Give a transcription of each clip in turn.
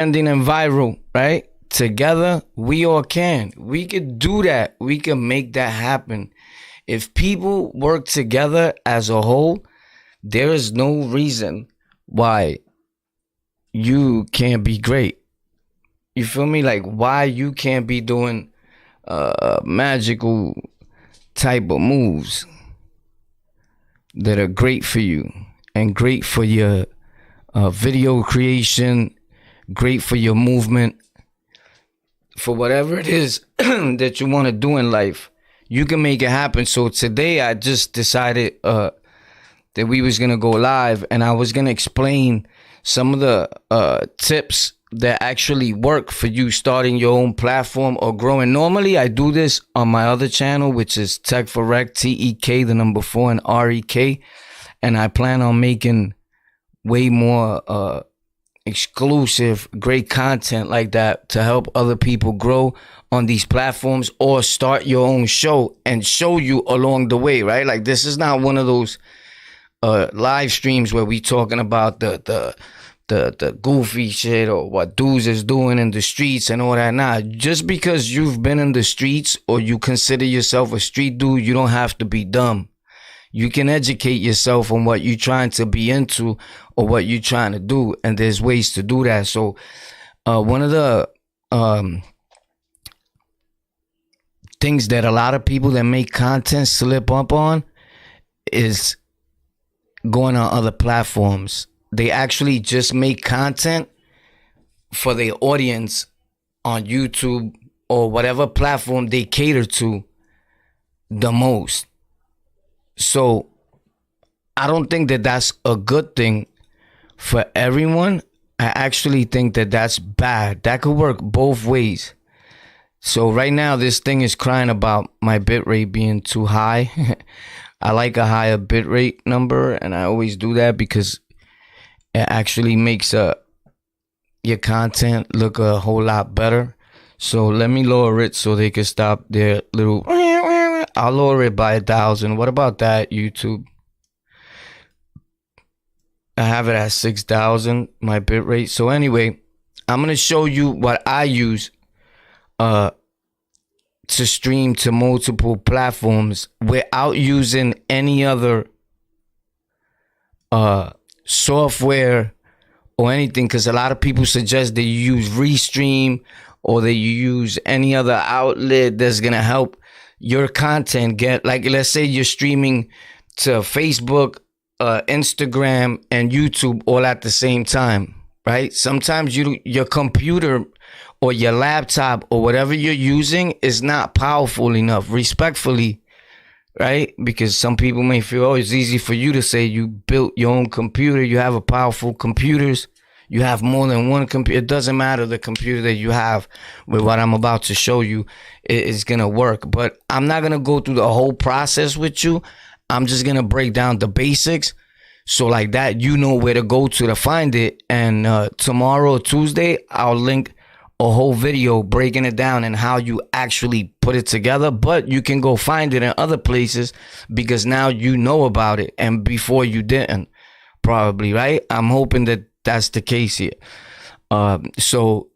trending and viral, right? Together, we all can. We could do that. We can make that happen. If people work together as a whole, there is no reason why you can't be great. You feel me? Like why you can't be doing magical type of moves that are great for you and great for your video creation, great for your movement, for whatever it is that you want to do in life. You can make it happen. So today I just decided that we was going to go live, and I was going to explain some of the tips that actually work for you starting your own platform or growing. Normally I do this on my other channel, which is Tech for Rec, TEK, the number 4 and REK. And I plan on making way more exclusive, great content like that to help other people grow on these platforms or start your own show and show you along the way, right? Like this is not one of those live streams where we talking about the goofy shit or what dudes is doing in the streets and all that. Nah, just because you've been in the streets or you consider yourself a street dude, you don't have to be dumb. You can educate yourself on what you're trying to be into or what you're trying to do, and there's ways to do that. So one of the things that a lot of people that make content slip up on is going on other platforms. They actually just make content for their audience on YouTube or whatever platform they cater to the most. So I don't think that that's a good thing for everyone. I actually think that that's bad. That could work both ways. So right now this thing is crying about my bitrate being too high. I like a higher bitrate number, and I always do that because it actually makes your content look a whole lot better. So let me lower it so they can stop their little. I'll lower it by 1,000. What about that, YouTube? I have it at 6,000, my bitrate. So anyway, I'm gonna show you what I use to stream to multiple platforms without using any other software or anything, because a lot of people suggest that you use Restream or that you use any other outlet that's gonna help your content get, like, let's say you're streaming to Facebook, Instagram, and YouTube all at the same time, right? Sometimes your computer or your laptop or whatever you're using is not powerful enough, respectfully, right? Because some people may feel, oh, it's easy for you to say you built your own computer, you have a powerful computers, you have more than one computer. It doesn't matter the computer that you have. With what I'm about to show you, it is gonna work. But I'm not gonna go through the whole process with you. I'm just gonna break down the basics, so like that you know where to go to find it. And tomorrow, Tuesday, I'll link a whole video breaking it down and how you actually put it together. But you can go find it in other places because now you know about it, and before you didn't, probably, right? I'm hoping that that's the case here. So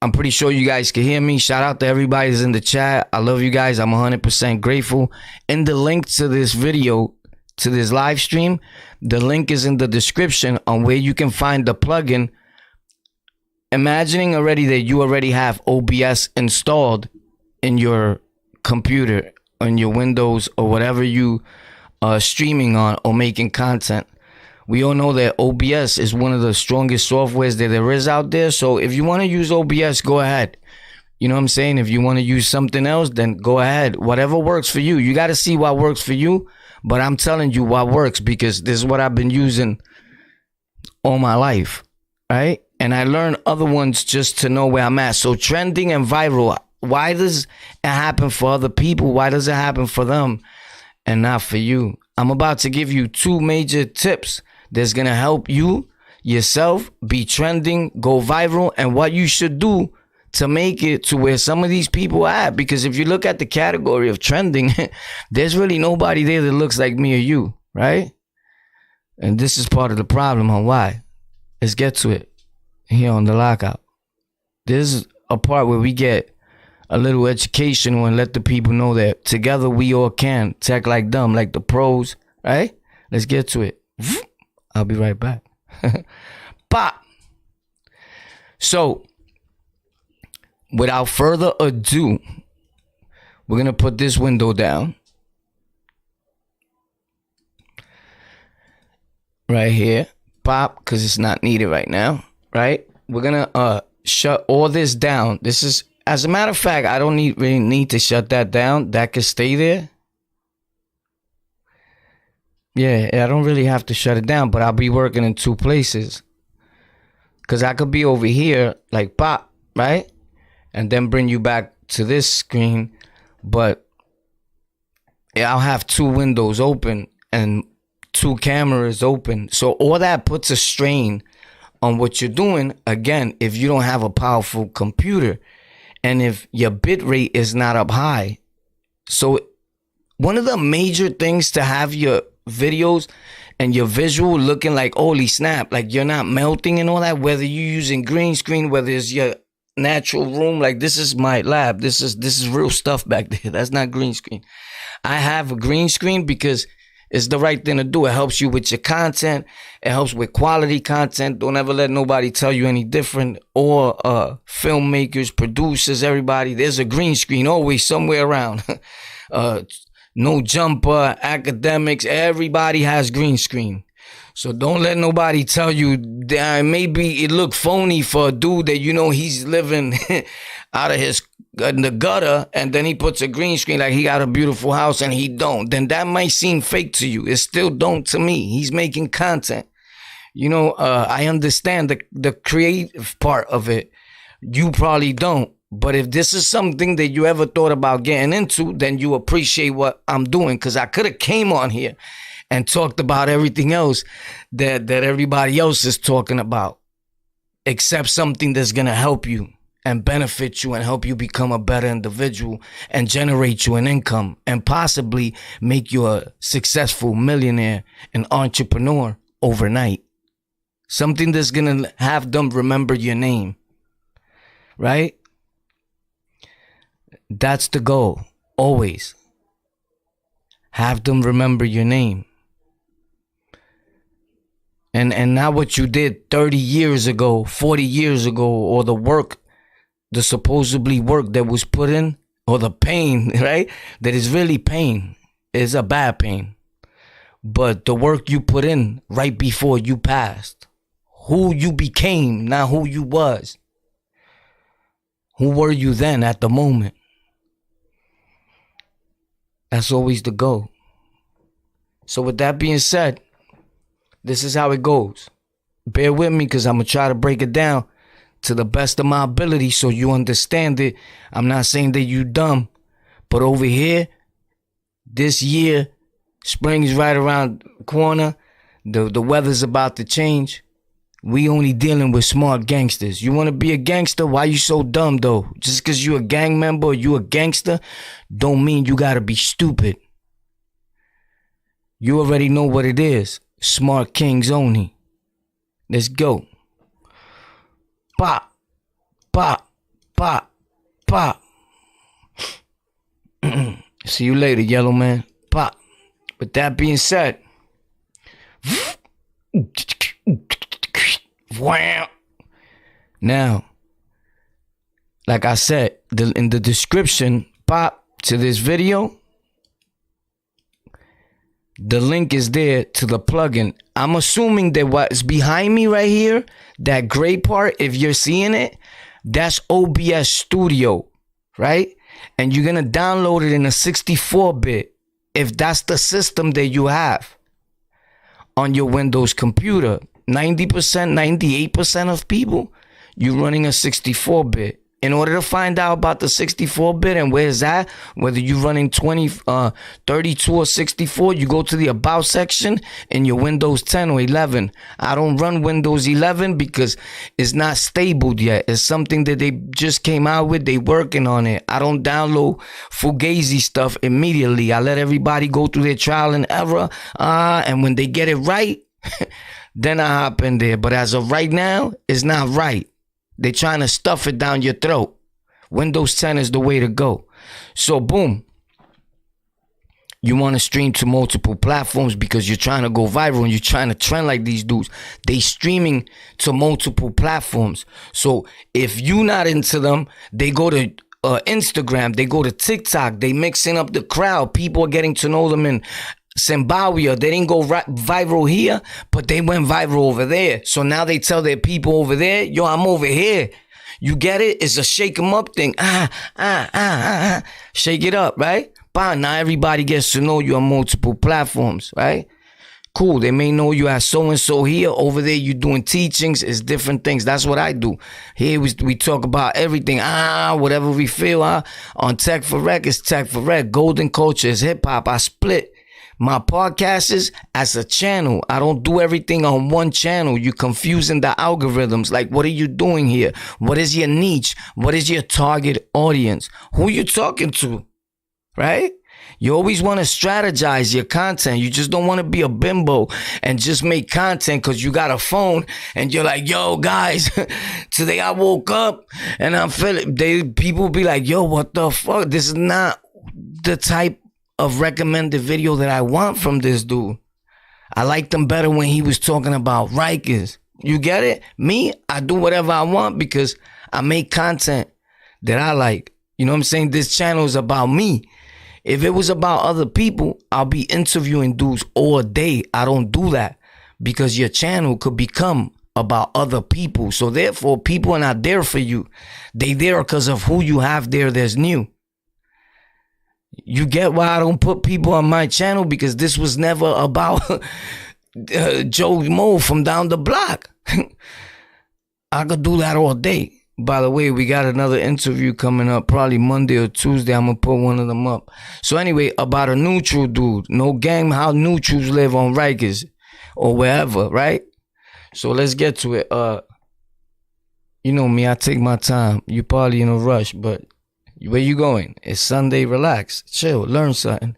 I'm pretty sure you guys can hear me. Shout out to everybody that's in the chat. I love you guys. I'm 100% grateful. In the link to this video, to this live stream, the link is in the description on where you can find the plugin. Imagining already that you already have OBS installed in your computer, on your Windows, or whatever you are streaming on or making content. We all know that OBS is one of the strongest softwares that there is out there. So if you want to use OBS, go ahead. You know what I'm saying? If you want to use something else, then go ahead. Whatever works for you. You got to see what works for you. But I'm telling you what works, because this is what I've been using all my life, right? And I learned other ones just to know where I'm at. So trending and viral, why does it happen for other people? Why does it happen for them and not for you? I'm about to give you 2 major tips that's going to help you yourself be trending, go viral, and what you should do to make it to where some of these people are at. Because if you look at the category of trending, there's really nobody there that looks like me or you, right? And this is part of the problem on why. Let's get to it here on The Lockout. There's a part where we get a little educational and let the people know that together we all can. Tech like dumb, like the pros, right? Let's get to it. I'll be right back. Pop. So, without further ado, we're going to put this window down. Right here. Pop, because it's not needed right now. Right? We're going to shut all this down. This is, as a matter of fact, I don't really need to shut that down. That could stay there. Yeah, I don't really have to shut it down, but I'll be working in two places. Because I could be over here, like pop, right? And then bring you back to this screen. But I'll have two windows open and two cameras open. So all that puts a strain on what you're doing. Again, if you don't have a powerful computer and if your bit rate is not up high. So one of the major things to have your videos and your visual looking like holy snap, like you're not melting and all that, whether you're using green screen, whether it's your natural room, like this is my lab, this is real stuff back there. That's not green screen. I have a green screen because it's the right thing to do. It helps you with your content. It helps with quality content. Don't ever let nobody tell you any different. Or filmmakers, producers, everybody, there's a green screen always somewhere around. No Jumper, academics, everybody has green screen. So don't let nobody tell you that maybe it look phony for a dude that you know he's living out of his in the gutter and then he puts a green screen like he got a beautiful house and he don't. Then that might seem fake to you. It still don't to me. He's making content. You know, I understand the creative part of it. You probably don't. But if this is something that you ever thought about getting into, then you appreciate what I'm doing. Because I could have came on here and talked about everything else that everybody else is talking about. Except something that's going to help you and benefit you and help you become a better individual and generate you an income and possibly make you a successful millionaire and entrepreneur overnight. Something that's going to have them remember your name. Right? That's the goal. Always. Have them remember your name. And not what you did 30 years ago, 40 years ago, or the work, the supposedly work that was put in, or the pain, right? That is really pain. It's a bad pain. But the work you put in right before you passed. Who you became, not who you was. Who were you then at the moment? That's always the goal. So with that being said, this is how it goes. Bear with me because I'm going to try to break it down to the best of my ability so you understand it. I'm not saying that you dumb. But over here, this year, spring is right around the corner. The weather's about to change. We only dealing with smart gangsters. You want to be a gangster? Why you so dumb, though? Just because you a gang member or you a gangster don't mean you got to be stupid. You already know what it is. Smart kings only. Let's go. Pop. Pop. Pop. Pop. See you later, yellow man. Pop. With that being said... Wow. Now, like I said, in the description, pop to this video, the link is there to the plugin. I'm assuming that what's behind me right here, that gray part, if you're seeing it, that's OBS Studio, right? And you're going to download it in a 64-bit if that's the system that you have on your Windows computer. 90%, 98% of people, you're running a 64-bit. In order to find out about the 64-bit and where it's at, whether you're running 32 or 64, you go to the About section in your Windows 10 or 11. I don't run Windows 11 because it's not stable yet. It's something that they just came out with. They working on it. I don't download Fugazi stuff immediately. I let everybody go through their trial and error. And when they get it right, then I hop in there. But as of right now, it's not right. They're trying to stuff it down your throat. Windows 10 is the way to go. So boom. You want to stream to multiple platforms because you're trying to go viral and you're trying to trend like these dudes. They streaming to multiple platforms. So if you not into them, they go to Instagram, they go to TikTok, they mixing up the crowd. People are getting to know them in Zimbabwe. They didn't go viral here, but they went viral over there. So now they tell their people over there, yo, I'm over here. You get it? It's a shake 'em up thing. Shake it up, right? Bye. Now everybody gets to know you on multiple platforms, right? Cool. They may know you as so-and-so here. Over there, you doing teachings. It's different things. That's what I do. Here, we talk about everything. Whatever we feel. On Tech for Rec, it's Tech for Rec. Golden Culture is hip-hop. I split my podcasts as a channel. I don't do everything on one channel. You're confusing the algorithms. Like, what are you doing here? What is your niche? What is your target audience? Who you talking to? Right? You always want to strategize your content. You just don't want to be a bimbo and just make content because you got a phone and you're like, yo, guys, today I woke up and I'm feeling, people be like, yo, what the fuck? This is not the type of recommended video that I want from this dude. I liked him better when he was talking about Rikers. You get it? Me, I do whatever I want because I make content that I like. You know what I'm saying? This channel is about me. If it was about other people, I'll be interviewing dudes all day. I don't do that because your channel could become about other people. So therefore, people are not there for you. They there because of who you have there that's new. You get why I don't put people on my channel? Because this was never about Joe Mo from down the block. I could do that all day. By the way, we got another interview coming up probably Monday or Tuesday. I'm going to put one of them up. So anyway, about a neutral dude. No gang, how neutrals live on Rikers or wherever, right? So let's get to it. You know me, I take my time. You probably in a rush, but where you going? It's Sunday, relax, chill, learn something.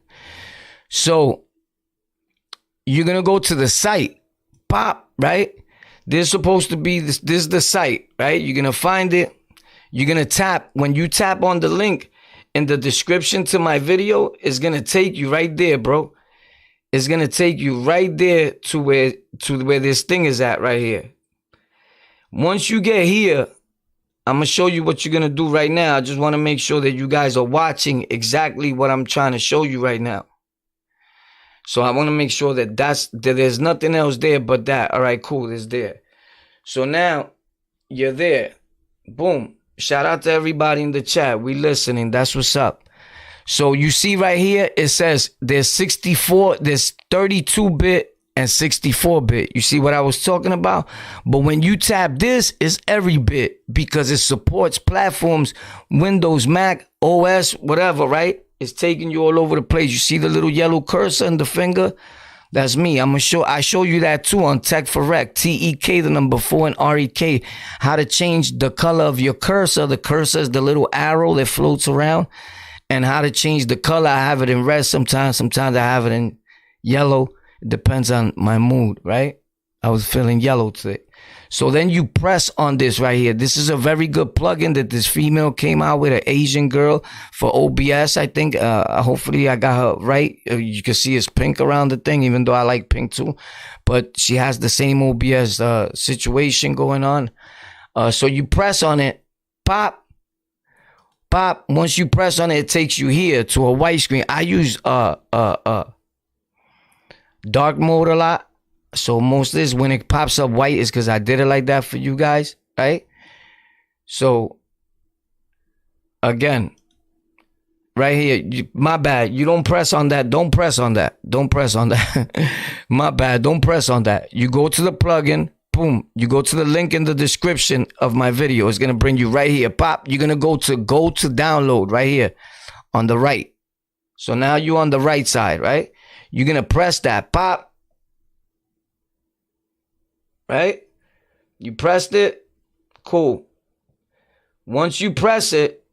So you're going to go to the site, pop, right? There's supposed to be this is the site, right? You're going to find it. You're going to tap. When you tap on the link in the description to my video, it's going to take you right there, bro. It's going to take you right there to where this thing is at right here. Once you get here, I'm going to show you what you're going to do right now. I just want to make sure that you guys are watching exactly what I'm trying to show you right now. So I want to make sure that there's nothing else there but that. All right, cool. It's there. So now you're there. Boom. Shout out to everybody in the chat. We listening. That's what's up. So you see right here, it says there's 32-bit and 64-bit. You see what I was talking about? But when you tap this, it's every bit because it supports platforms, Windows, Mac, OS, whatever, right? It's taking you all over the place. You see the little yellow cursor and the finger? That's me. I show you that too on Tech for Rec. TEK, the number 4 and REK. How to change the color of your cursor. The cursor is the little arrow that floats around. And how to change the color. I have it in red sometimes. Sometimes I have it in yellow. It depends on my mood, right? I was feeling yellow today. So then you press on this right here. This is a very good plugin that this female came out with, an Asian girl for OBS, I think. Hopefully I got her right. You can see it's pink around the thing, even though I like pink too. But she has the same OBS situation going on. So you press on it, pop, pop. Once you press on it, it takes you here to a white screen. I use dark mode a lot. So most of this, when it pops up white, is because I did it like that for you guys, right? So, again, right here, my bad. You don't press on that. Don't press on that. Don't press on that. My bad. Don't press on that. You go to the plugin. Boom. You go to the link in the description of my video. It's going to bring you right here. Pop. You're going to go to download right here on the right. So now you're on the right side, right? You're going to press that. Pop. Right? You pressed it. Cool. Once you press it,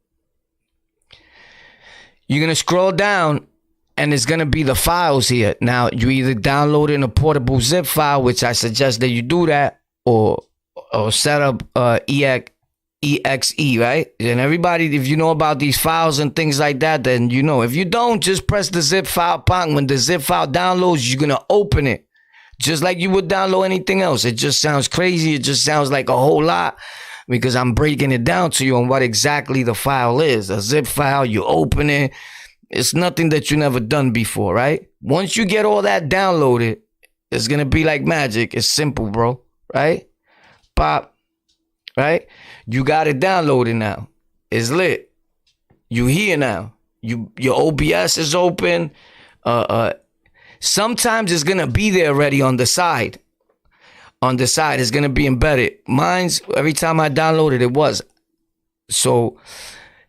you're going to scroll down and it's going to be the files here. Now, you either download in a portable zip file, which I suggest that you do that, or set up exe, right? And everybody, if you know about these files and things like that, then you know. If you don't, just press the zip file. Pong. When the zip file downloads, you're gonna open it just like you would download anything else. It just sounds crazy. It just sounds like a whole lot because I'm breaking it down to you on what exactly the file is. A zip file, you open it. It's nothing that you never done before, right? Once you get all that downloaded, it's gonna be like magic. It's simple, bro, right? Pop, right? You got it downloaded now. It's lit. You here now. Your OBS is open. Sometimes it's gonna be there already on the side. On the side, it's gonna be embedded. Mine's every time I downloaded it was. So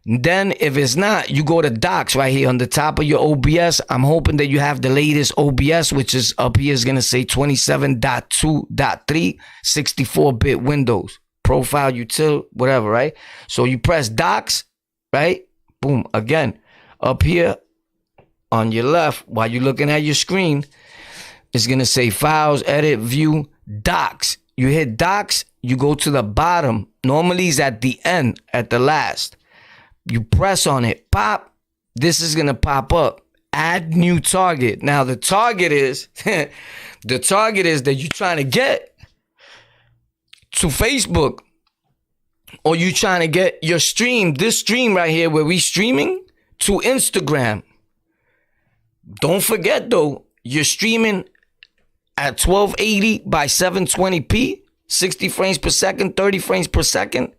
then if it's not, you go to docs right here on the top of your OBS. I'm hoping that you have the latest OBS, which is up here is going to say 27.2.3, 64-bit Windows. Profile, util, whatever, right? So you press docs, right? Boom. Again, up here on your left, while you're looking at your screen, it's going to say files, edit, view, docs. You hit docs, you go to the bottom. Normally it's at the end, at the last. You press on it, pop, this is going to pop up. Add new target. Now the target is, that you're trying to get to Facebook, or you trying to get your stream, this stream right here where we streaming, to Instagram. Don't forget though, you're streaming at 1280 by 720p, 60 frames per second, 30 frames per second.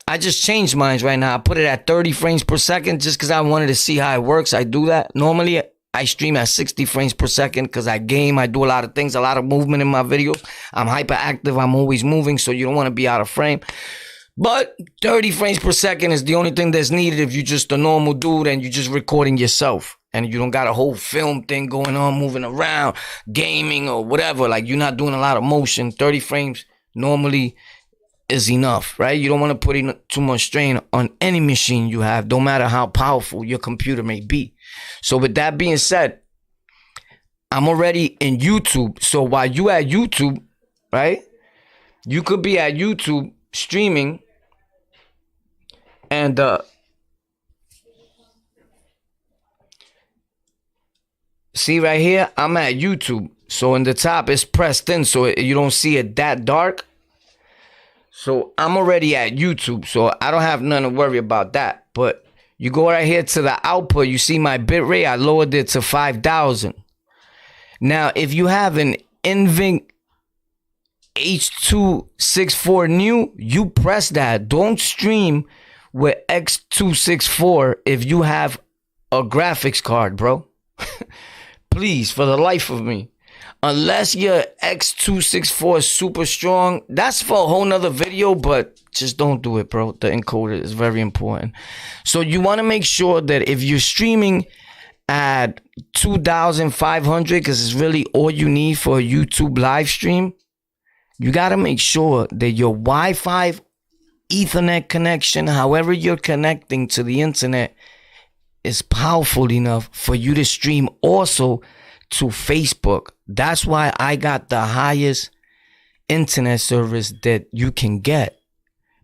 I just changed mine right now. I put it at 30 frames per second just because I wanted to see how it works. I do that. Normally, I stream at 60 frames per second because I game. I do a lot of things, a lot of movement in my videos. I'm hyperactive. I'm always moving, so you don't want to be out of frame. But 30 frames per second is the only thing that's needed if you're just a normal dude and you're just recording yourself. And you don't got a whole film thing going on, moving around, gaming or whatever. Like, you're not doing a lot of motion. 30 frames normally is enough, right? You don't want to put in too much strain on any machine you have, no matter how powerful your computer may be. So with that being said, I'm already in YouTube. So while you at YouTube, right, you could be at YouTube streaming and see right here, I'm at YouTube. So in the top, it's pressed in so you don't see it that dark. So I'm already at YouTube, so I don't have nothing to worry about that. But you go right here to the output, you see my bitrate, I lowered it to 5,000. Now, if you have an NVIDIA H.264 new, you press that. Don't stream with X.264 if you have a graphics card, bro. Please, for the life of me. Unless your X.264 is super strong, that's for a whole nother video, but just don't do it, bro. The encoder is very important. So you want to make sure that if you're streaming at 2,500, because it's really all you need for a YouTube live stream, you got to make sure that your Wi-Fi, Ethernet connection, however you're connecting to the internet, is powerful enough for you to stream also to Facebook. That's why I got the highest internet service that you can get.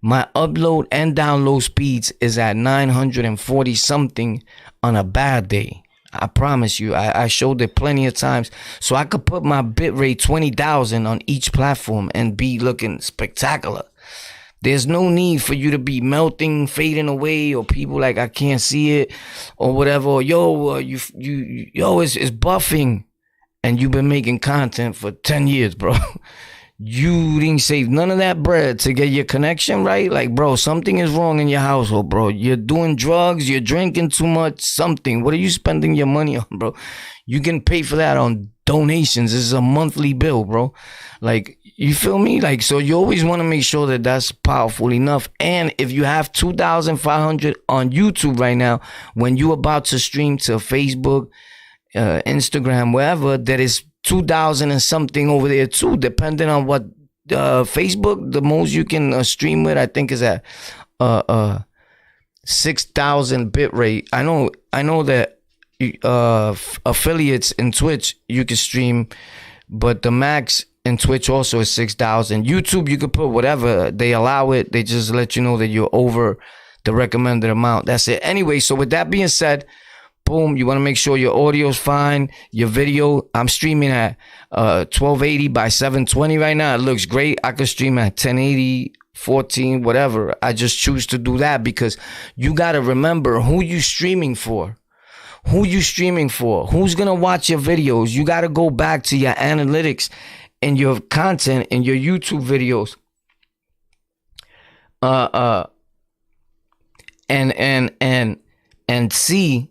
My upload and download speeds is at 940 something on a bad day. I promise you, I showed it plenty of times. So I could put my bitrate 20,000 on each platform and be looking spectacular. There's no need for you to be melting, fading away, or people like, I can't see it, or whatever. Or, yo, it's buffing. And you've been making content for 10 years, bro. You didn't save none of that bread to get your connection right. Like, bro, something is wrong in your household, bro. You're doing drugs, you're drinking too much, something. What are you spending your money on, bro? You can pay for that on donations. This is a monthly bill, bro. Like, you feel me? Like, so you always want to make sure that that's powerful enough. And if you have 2,500 on YouTube right now, when you're about to stream to Facebook, Instagram, wherever, that is 2,000 and something over there too, depending on what Facebook, the most you can stream with, I think, is at 6,000 bit rate. I know that affiliates in Twitch you can stream, but the max and Twitch also is 6,000. YouTube, you could put whatever. They allow it. They just let you know that you're over the recommended amount. That's it. Anyway, so with that being said, boom, you want to make sure your audio's fine. Your video, I'm streaming at 1280 by 720 right now. It looks great. I could stream at 1080, 14, whatever. I just choose to do that because you got to remember who you streaming for. Who you streaming for? Who's going to watch your videos? You got to go back to your analytics and your content and your YouTube videos. And see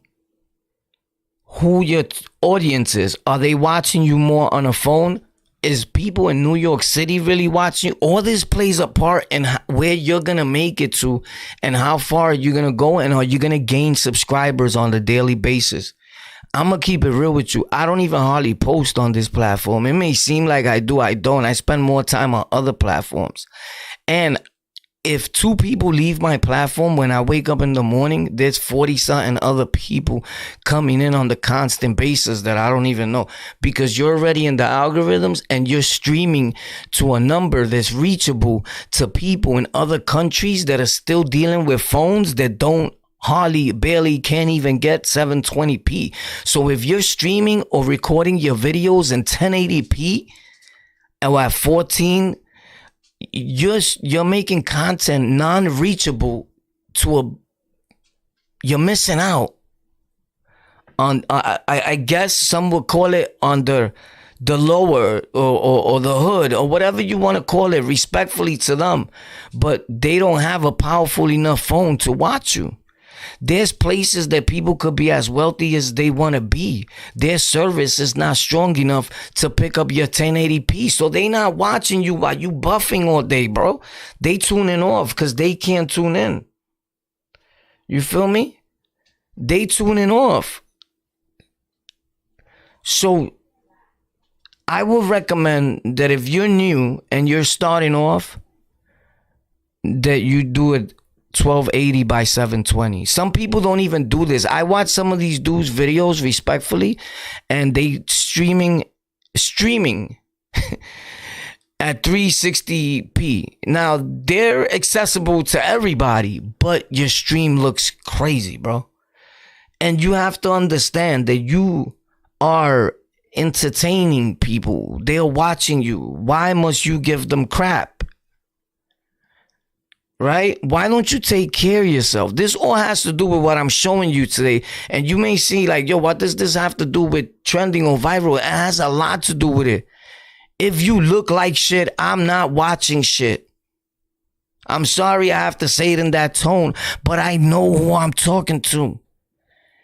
who your audience is. Are they watching you more on a phone? Is people in New York City really watching? All this plays a part in where you're going to make it to and how far you're going to go, and are you going to gain subscribers on a daily basis. I'm going to keep it real with you. I don't even hardly post on this platform. It may seem like I do. I don't. I spend more time on other platforms. And if 2 people leave my platform when I wake up in the morning, there's 40-something other people coming in on the constant basis that I don't even know, because you're already in the algorithms and you're streaming to a number that's reachable to people in other countries that are still dealing with phones that don't barely can't even get 720p. So if you're streaming or recording your videos in 1080p or at 14, you're making content non-reachable you're missing out on I guess some would call it under the lower or the hood or whatever you want to call it, respectfully to them, but they don't have a powerful enough phone to watch you. There's places that people could be as wealthy as they want to be. Their service is not strong enough to pick up your 1080p. So they not watching you while you buffing all day, bro. They tuning off because they can't tune in. You feel me? They tuning off. So I would recommend that if you're new and you're starting off, that you do it 1280 by 720. Some people don't even do this. I watch some of these dudes' videos respectfully, and they streaming at 360p. Now, they're accessible to everybody, but your stream looks crazy, bro. And you have to understand that you are entertaining people. They're watching you. Why must you give them crap? Right? Why don't you take care of yourself? This all has to do with what I'm showing you today. And you may see like, yo, what does this have to do with trending or viral? It has a lot to do with it. If you look like shit, I'm not watching shit. I'm sorry I have to say it in that tone, but I know who I'm talking to.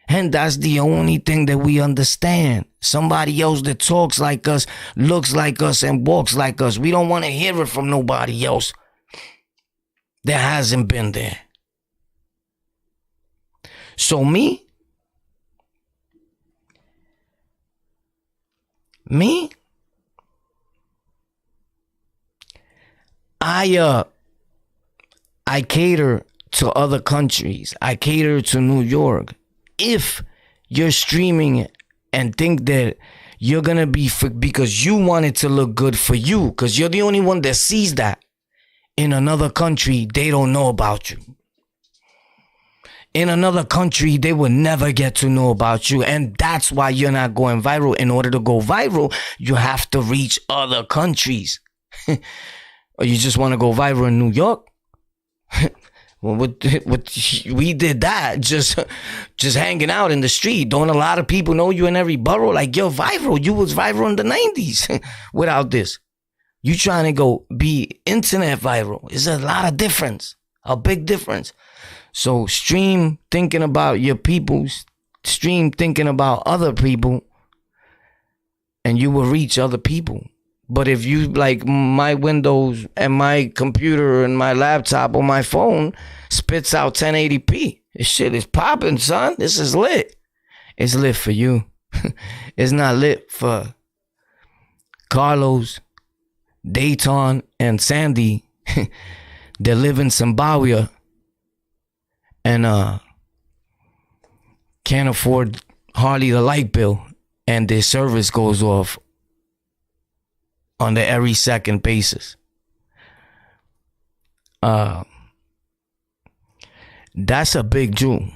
And that's the only thing that we understand. Somebody else that talks like us, looks like us, and walks like us. We don't want to hear it from nobody else that hasn't been there. So me, I cater to other countries. I cater to New York. If you're streaming and think that you're gonna be because you want it to look good for you, because you're the only one that sees that. In another country, they don't know about you. In another country, they will never get to know about you. And that's why you're not going viral. In order to go viral, you have to reach other countries. Or you just want to go viral in New York? Well, we did that just hanging out in the street. Don't a lot of people know you in every borough? Like, you're viral. You was viral in the 90s without this. You trying to go be internet viral. It's a lot of difference, a big difference. So stream thinking about your people, stream thinking about other people, and you will reach other people. But if you like my Windows and my computer and my laptop or my phone spits out 1080p, this shit is popping, son. This is lit. It's lit for you. It's not lit for Carlos, Dayton, and Sandy. They live in Zimbabwe and can't afford hardly the light bill, and their service goes off on the every second basis. That's a big jewel.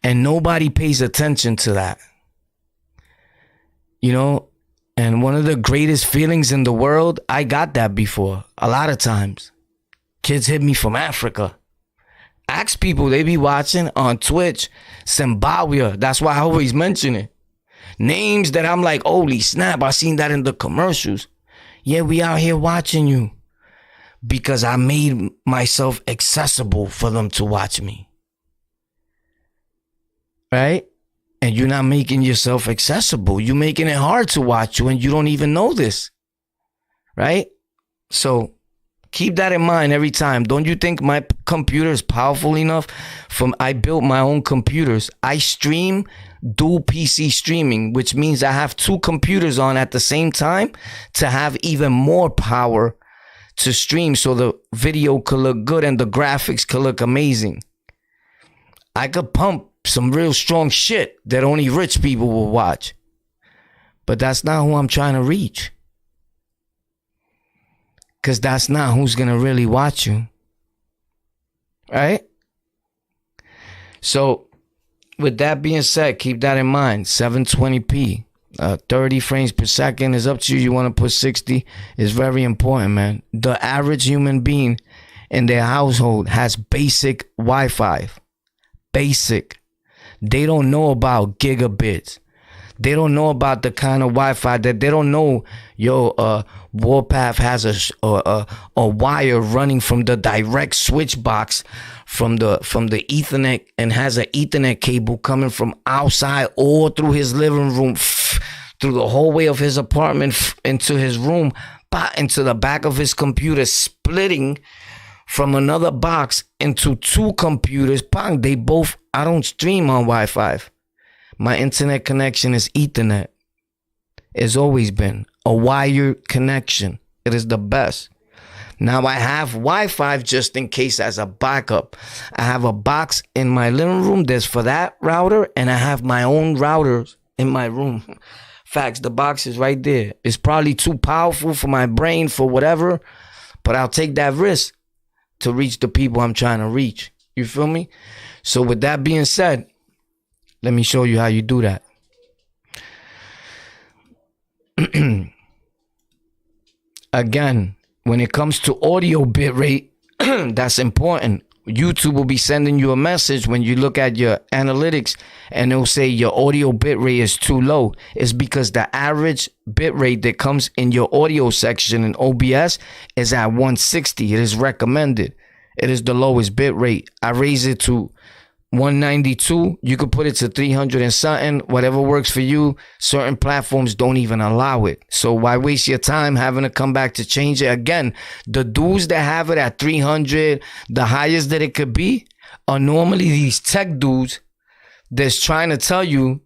And nobody pays attention to that. You know, and one of the greatest feelings in the world, I got that before. A lot of times. Kids hit me from Africa. Ask people, they be watching on Twitch, Zimbabwe. That's why I always mention it. Names that I'm like, holy snap, I seen that in the commercials. Yeah, we out here watching you. Because I made myself accessible for them to watch me. Right? And you're not making yourself accessible. You're making it hard to watch you and you don't even know this. Right? So keep that in mind every time. Don't you think my computer is powerful enough? I built my own computers. I stream dual PC streaming, which means I have 2 computers on at the same time to have even more power to stream so the video could look good and the graphics could look amazing. I could pump some real strong shit that only rich people will watch. But that's not who I'm trying to reach. Because that's not who's going to really watch you. Right? So, with that being said, keep that in mind. 720p. 30 frames per second is up to you. You want to put 60. It's very important, man. The average human being in their household has basic Wi-Fi. Basic. They don't know about gigabits. They don't know about the kind of Wi-Fi that they don't know. Warpath has a wire running from the direct switch box from the Ethernet and has an Ethernet cable coming from outside all through his living room, through the hallway of his apartment, into his room, into the back of his computer, splitting from another box into 2 computers. Bang, I don't stream on Wi-Fi. My internet connection is Ethernet. It's always been a wired connection. It is the best. Now I have Wi-Fi just in case as a backup. I have a box in my living room that's for that router, and I have my own routers in my room. Facts, the box is right there. It's probably too powerful for my brain for whatever, but I'll take that risk to reach the people I'm trying to reach. You feel me? So with that being said, let me show you how you do that. Again, when it comes to audio bitrate, that's important. YouTube will be sending you a message when you look at your analytics and it'll say your audio bitrate is too low. It's because the average bitrate that comes in your audio section in OBS is at 160. It is recommended. It is the lowest bitrate. I raise it to 192. You could put it to 300 and something, whatever works for you. Certain platforms don't even allow it. So why waste your time having to come back to change it? Again, the dudes that have it at 300, the highest that it could be, are normally these tech dudes that's trying to tell you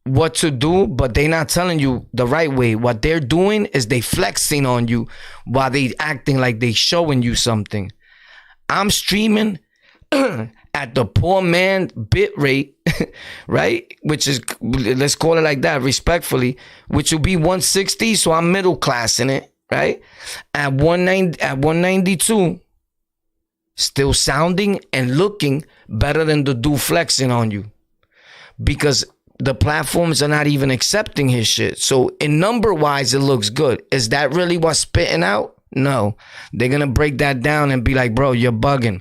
what to do, but they're not telling you the right way. What they're doing is they flexing on you while they acting like they showing you something. I'm streaming at the poor man bit rate, right? Which is, let's call it like that respectfully, which will be 160. So I'm middle class in it, right? At 192, still sounding and looking better than the dude flexing on you, because the platforms are not even accepting his shit. So in number wise, it looks good. Is that really what's spitting out? No. They're going to break that down and be like, bro, you're bugging.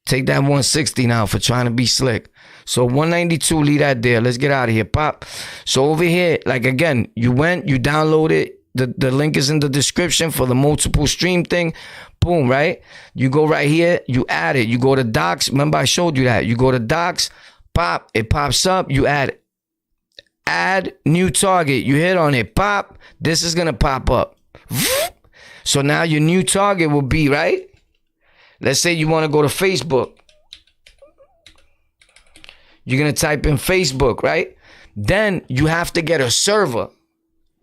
Take that 160 now for trying to be slick. So 192, leave that there. Let's get out of here. Pop. So over here, like again, you downloaded. The link is in the description for the multiple stream thing. Boom, right? You go right here, you add it. You go to docs. Remember I showed you that. You go to docs, pop, it pops up. You add new target. You hit on it, pop. This is going to pop up. So now your new target will be, right? Let's say you want to go to Facebook. You're going to type in Facebook, right? Then you have to get a server.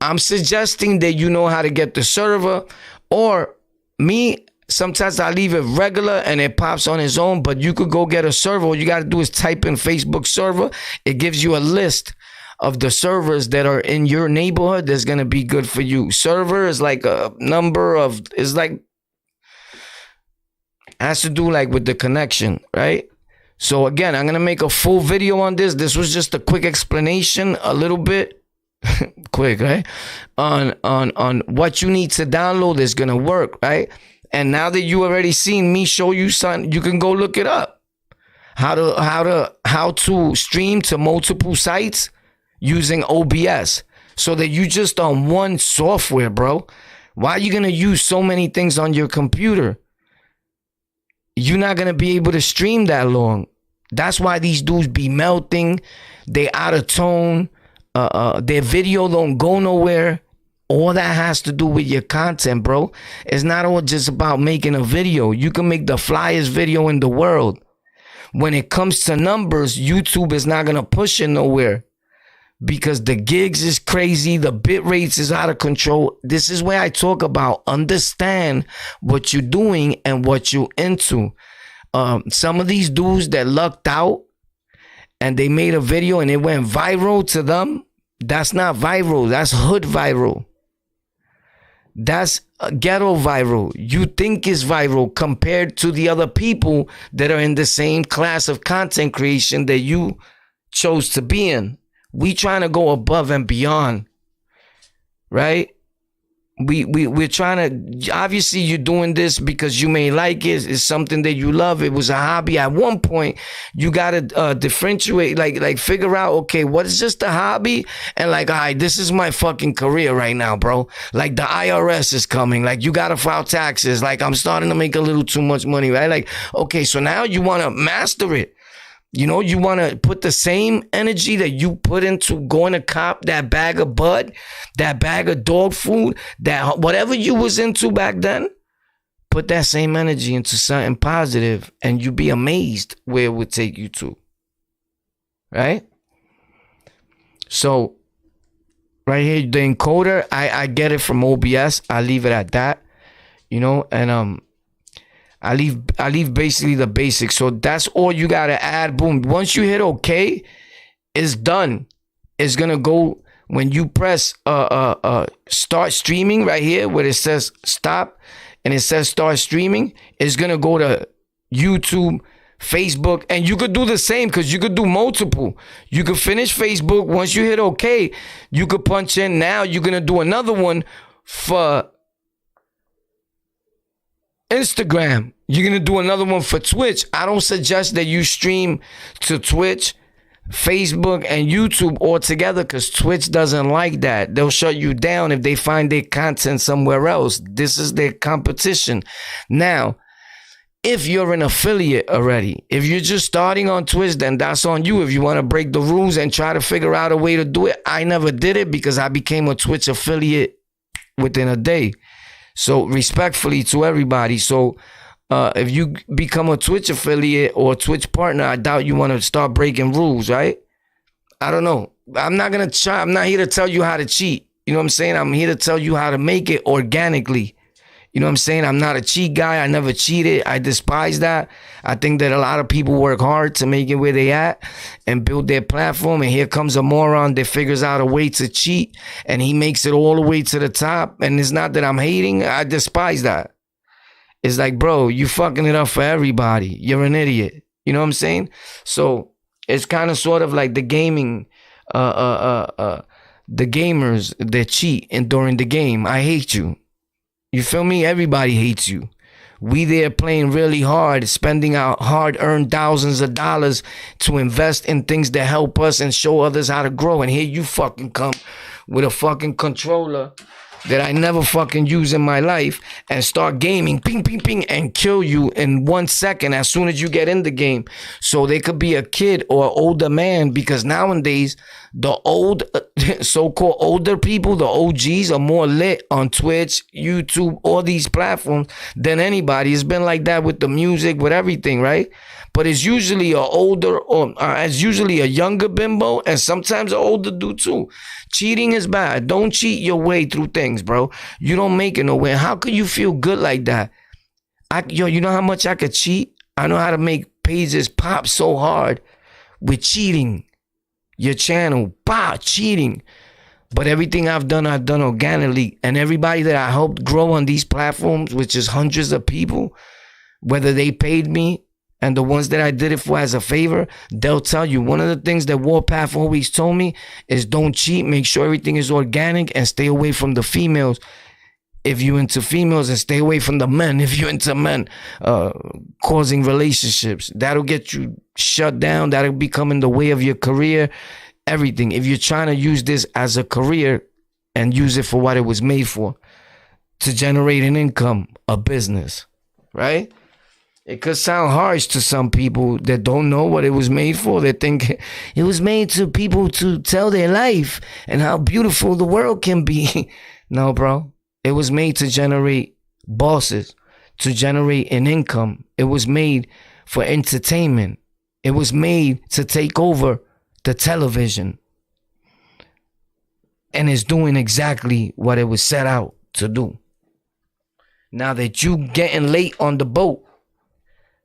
I'm suggesting that you know how to get the server, or me, sometimes I leave it regular and it pops on its own, but you could go get a server. All you got to do is type in Facebook server. It gives you a list of the servers that are in your neighborhood that's going to be good for you. Server is like a number of, it's like, has to do like with the connection, right? So again, I'm going to make a full video on this. This was just a quick explanation, a little bit quick, right? On what you need to download is going to work, right? And now that you already seen me show you something, you can go look it up. How to stream to multiple sites using OBS, so that you just on one software, bro. Why are you going to use so many things on your computer? You're not going to be able to stream that long. That's why these dudes be melting. They out of tone. Their video don't go nowhere. All that has to do with your content, bro. It's not all just about making a video. You can make the flyest video in the world. When it comes to numbers, YouTube is not going to push it nowhere, because the gigs is crazy. The bit rates is out of control. This is where I talk about understand what you're doing and what you're into. Some of these dudes that lucked out and they made a video and it went viral to them, that's not viral. That's hood viral. That's ghetto viral. You think it's viral compared to the other people that are in the same class of content creation that you chose to be in. We trying to go above and beyond, right? We're trying to, obviously you're doing this because you may like it. It's something that you love. It was a hobby. At one point, you got to differentiate, like figure out, okay, what is just a hobby? And like, all right, this is my fucking career right now, bro. Like the IRS is coming. Like you got to file taxes. Like I'm starting to make a little too much money, right? Like, okay, so now you want to master it. You know, you want to put the same energy that you put into going to cop that bag of bud, that bag of dog food, that whatever you was into back then, put that same energy into something positive, and you'd be amazed where it would take you to. Right? So, right here, the encoder, I get it from OBS. I leave it at that, you know, and I leave basically the basics. So that's all you gotta add. Boom. Once you hit OK, it's done. It's gonna go when you press start streaming right here where it says stop and it says start streaming. It's gonna go to YouTube, Facebook, and you could do the same because you could do multiple. You could finish Facebook. Once you hit OK, you could punch in. Now you're gonna do another one for Instagram. You're going to do another one for Twitch. I don't suggest that you stream to Twitch, Facebook, and YouTube all together because Twitch doesn't like that. They'll shut you down if they find their content somewhere else. This is their competition. Now, if you're an affiliate already, if you're just starting on Twitch, then that's on you. If you want to break the rules and try to figure out a way to do it, I never did it because I became a Twitch affiliate within a day. So respectfully to everybody. So if you become a Twitch affiliate or a Twitch partner, I doubt you want to start breaking rules, right? I don't know. I'm not going to try. I'm not here to tell you how to cheat. You know what I'm saying? I'm here to tell you how to make it organically. You know what I'm saying? I'm not a cheat guy. I never cheated. I despise that. I think that a lot of people work hard to make it where they at and build their platform. And here comes a moron that figures out a way to cheat and he makes it all the way to the top. And it's not that I'm hating. I despise that. It's like, bro, you fucking it up for everybody. You're an idiot. You know what I'm saying? So it's kind of sort of like the gaming, the gamers that cheat and during the game. I hate you. You feel me? Everybody hates you. We there playing really hard, spending our hard-earned thousands of dollars to invest in things that help us and show others how to grow. And here you fucking come with a fucking controller that I never fucking use in my life and start gaming, ping, ping, ping, and kill you in 1 second as soon as you get in the game. So they could be a kid or an older man because nowadays the old, so-called older people, the OGs are more lit on Twitch, YouTube, all these platforms than anybody. It's been like that with the music, with everything, right? But it's usually a older or it's usually a younger bimbo and sometimes an older dude too. Cheating is bad. Don't cheat your way through things, bro. You don't make it nowhere. How could you feel good like that? You know how much I could cheat? I know how to make pages pop so hard with cheating. your channel, cheating. But everything I've done organically. And everybody that I helped grow on these platforms, which is hundreds of people, whether they paid me and the ones that I did it for as a favor, they'll tell you. One of the things that Warpath always told me is don't cheat, make sure everything is organic, and stay away from the females if you into females, and stay away from the men if you into men, causing relationships. That'll get you shut down. That'll become in the way of your career, everything. If you're trying to use this as a career and use it for what it was made for, to generate an income, a business, right? It could sound harsh to some people that don't know what it was made for. They think it was made to people to tell their life and how beautiful the world can be. No, bro. It was made to generate bosses, to generate an income. It was made for entertainment. It was made to take over the television. And it's doing exactly what it was set out to do. Now that you getting late on the boat,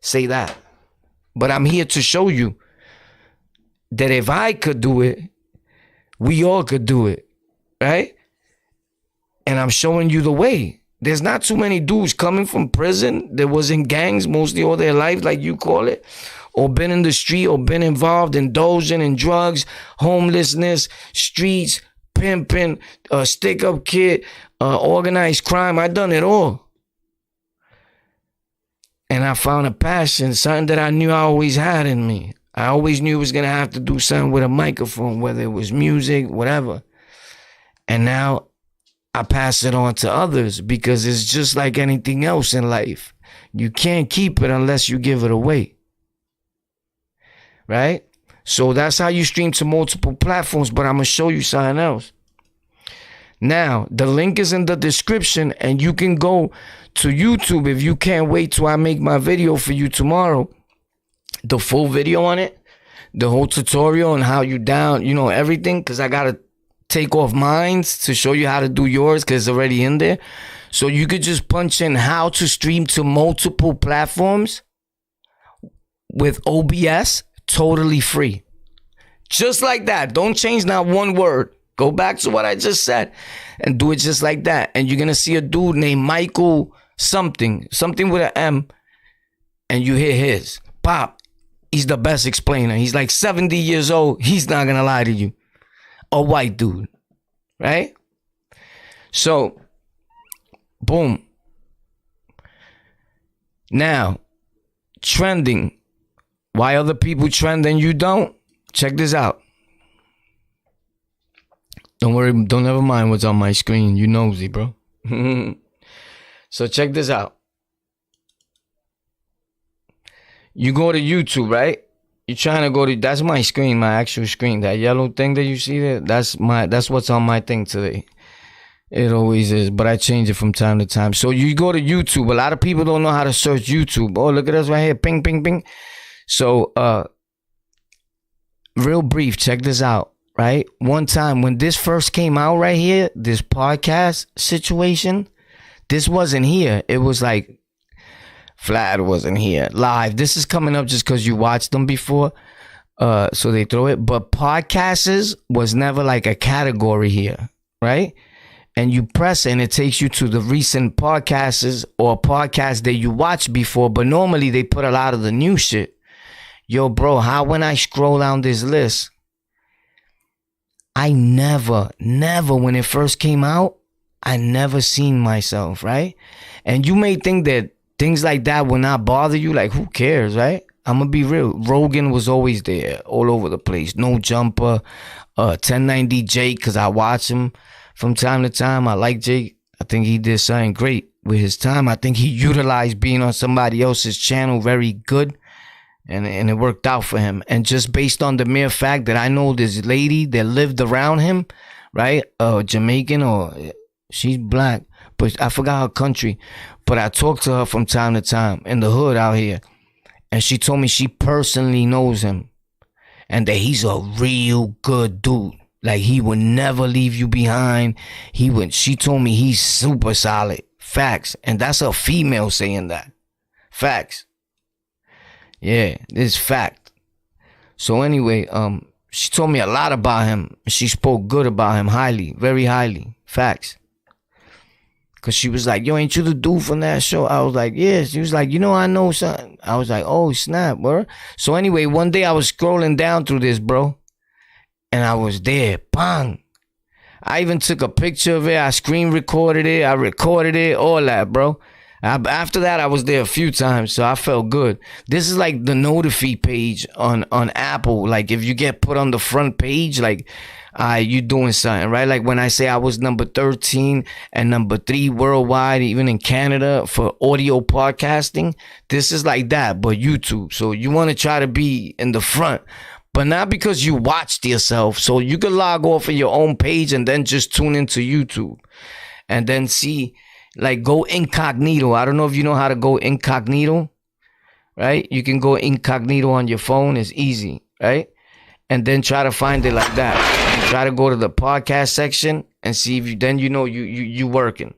say that. But I'm here to show you that if I could do it, we all could do it, right? And I'm showing you the way. There's not too many dudes coming from prison that was in gangs mostly all their life, like you call it, or been in the street, or been involved, indulging in drugs, homelessness, streets, pimping, stick-up kid, organized crime. I done it all. And I found a passion, something that I knew I always had in me. I always knew I was going to have to do something with a microphone, whether it was music, whatever. And now I pass it on to others, because it's just like anything else in life. You can't keep it unless you give it away. Right? So that's how you stream to multiple platforms, but I'm going to show you something else. Now, the link is in the description, and you can go to YouTube if you can't wait till I make my video for you tomorrow. The full video on it, the whole tutorial on how you down, everything, because I got to take off mine to show you how to do yours, because it's already in there. So you could just punch in how to stream to multiple platforms with OBS, totally free. Just like that. Don't change not one word. Go back to what I just said and do it just like that. And you're going to see a dude named Michael something with an M, and you hear his. Pop, he's the best explainer. He's like 70 years old. He's not going to lie to you. A white dude, right? So, boom. Now, trending. Why other people trend and you don't? Check this out. Don't worry, don't ever mind what's on my screen. You nosy, bro. So check this out. You go to YouTube, right? You're trying to go to, that's my screen, my actual screen. That yellow thing that you see there, that's what's on my thing today. It always is, but I change it from time to time. So you go to YouTube. A lot of people don't know how to search YouTube. Oh, look at us right here. Ping, ping, ping. So, real brief, check this out. Right? One time when this first came out right here, this podcast situation, this wasn't here. It was like, Vlad wasn't here live. This is coming up just because you watched them before. So they throw it. But podcasts was never like a category here. Right? And you press it and it takes you to the recent podcasts or podcasts that you watched before. But normally they put a lot of the new shit. Yo, bro, how when I scroll down this list, I never, when it first came out, I never seen myself, right? And you may think that things like that will not bother you. Like, who cares, right? I'm going to be real. Rogan was always there, all over the place. No Jumper, 1090 Jake, because I watch him from time to time. I like Jake. I think he did something great with his time. I think he utilized being on somebody else's channel very good. And it worked out for him. And just based on the mere fact that I know this lady that lived around him, right? Jamaican, or she's black, but I forgot her country. But I talked to her from time to time in the hood out here. And she told me she personally knows him. And that he's a real good dude. Like, he would never leave you behind. She told me he's super solid. Facts. And that's a female saying that. Facts. Yeah, this is fact. So anyway, She told me a lot about him. She spoke good about him, highly, very highly. Facts. Cause she was like, yo, ain't you the dude from that show? I was like, yeah. She was like, I know something. I was like, oh, snap, bro. So anyway, one day I was scrolling down through this, bro. And I was there. Bang. I even took a picture of it. I screen recorded it. I recorded it. All that, bro. After that, I was there a few times, so I felt good. This is like the notify page on Apple. Like if you get put on the front page, like you doing something, right? Like when I say I was number 13 and number 3 worldwide, even in Canada for audio podcasting, this is like that, but YouTube. So you want to try to be in the front, but not because you watched yourself. So you can log off of your own page and then just tune into YouTube and then see. Like go incognito. I don't know if you know how to go incognito, right? You can go incognito on your phone. It's easy, right? And then try to find it like that. And try to go to the podcast section and see if you working.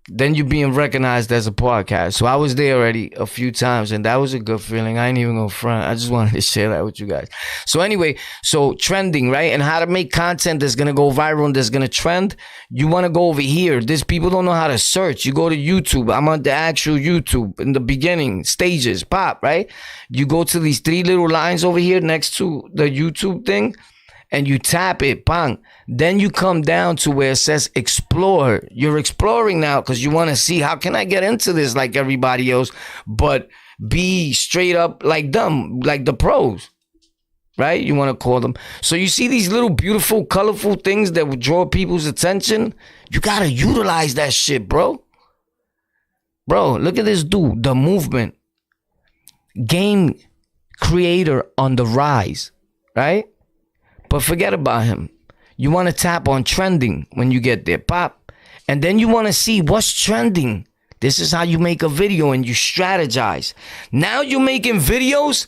Then you're being recognized as a podcast. So I was there already a few times and that was a good feeling. I ain't even gonna front. I just wanted to share that with you guys. So anyway, so trending, right? And how to make content that's gonna go viral and that's gonna trend. You wanna go over here. These people don't know how to search. You go to YouTube. I'm on the actual YouTube in the beginning stages, pop, right? You go to these 3 little lines over here next to the YouTube thing and you tap it, bang. Then you come down to where it says explore. You're exploring now because you want to see how can I get into this like everybody else, but be straight up like them, like the pros, right? You want to call them. So you see these little beautiful, colorful things that would draw people's attention. You got to utilize that shit, bro. Bro, look at this dude, the movement. Game creator on the rise, right? But forget about him. You want to tap on trending when you get there, pop. And then you want to see what's trending. This is how you make a video and you strategize. Now you're making videos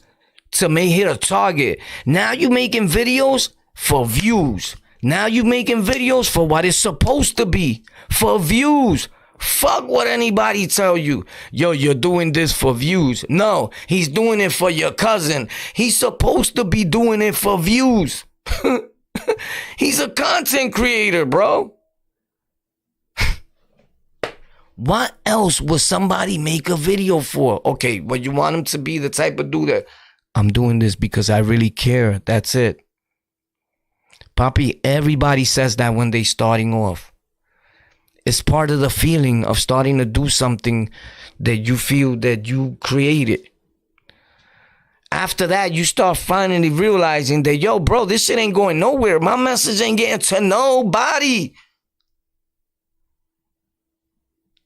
to hit a target. Now you're making videos for views. Now you're making videos for what it's supposed to be, for views. Fuck what anybody tell you. Yo, you're doing this for views. No, he's doing it for your cousin. He's supposed to be doing it for views. He's a content creator, bro. What else would somebody make a video for? Okay, well, you want him to be the type of dude that I'm doing this because I really care. That's it. Papi, everybody says that when they starting off. It's part of the feeling of starting to do something that you feel that you created. After that, you start finally realizing that, yo, bro, this shit ain't going nowhere. My message ain't getting to nobody.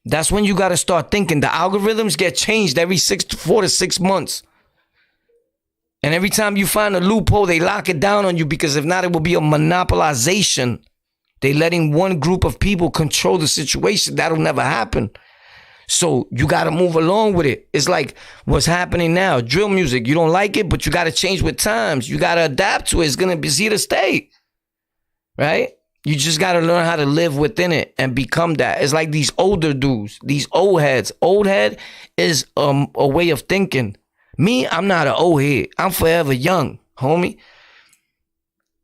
That's when you got to start thinking. The algorithms get changed every 4 to 6 months. And every time you find a loophole, they lock it down on you because if not, it will be a monopolization. They letting one group of people control the situation. That'll never happen. So you got to move along with it. It's like what's happening now. Drill music. You don't like it, but you got to change with times. You got to adapt to it. It's going to be here to stay. Right? You just got to learn how to live within it and become that. It's like these older dudes, these old heads. Old head is a way of thinking. Me, I'm not an old head. I'm forever young, homie.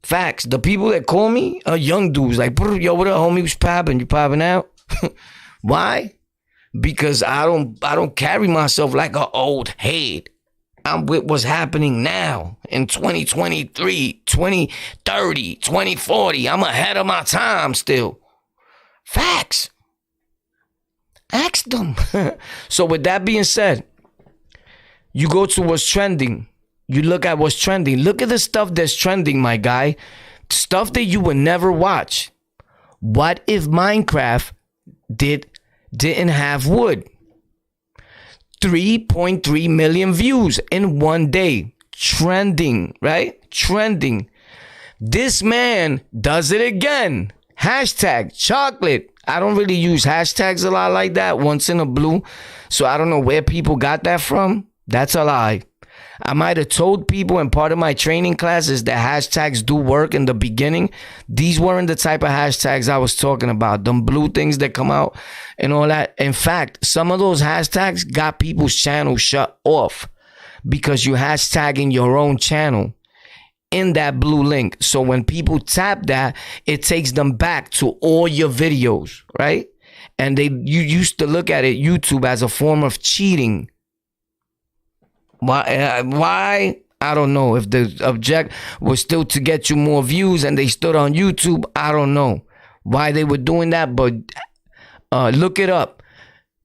Facts. The people that call me are young dudes. Like, yo, what up, homie? What's popping? You popping out? Why? Because I don't carry myself like an old head. I'm with what's happening now in 2023, 2030, 2040. I'm ahead of my time still. Facts. Ask them. So with that being said, you go to what's trending. You look at what's trending. Look at the stuff that's trending, my guy. Stuff that you would never watch. What if Minecraft didn't have wood? 3.3 million views in one day. Trending, right? Trending. This man does it again. Hashtag chocolate. I don't really use hashtags a lot like that. Once in a blue. So I don't know where people got that from. That's a lie. I might have told people in part of my training classes that hashtags do work in the beginning. These weren't the type of hashtags I was talking about. Them blue things that come out and all that. In fact, some of those hashtags got people's channel shut off because you hashtagging your own channel in that blue link. So when people tap that, it takes them back to all your videos, right? And you used to look at it, YouTube, as a form of cheating. Why? I don't know. If the object was still to get you more views and they stood on YouTube, I don't know why they were doing that, but look it up.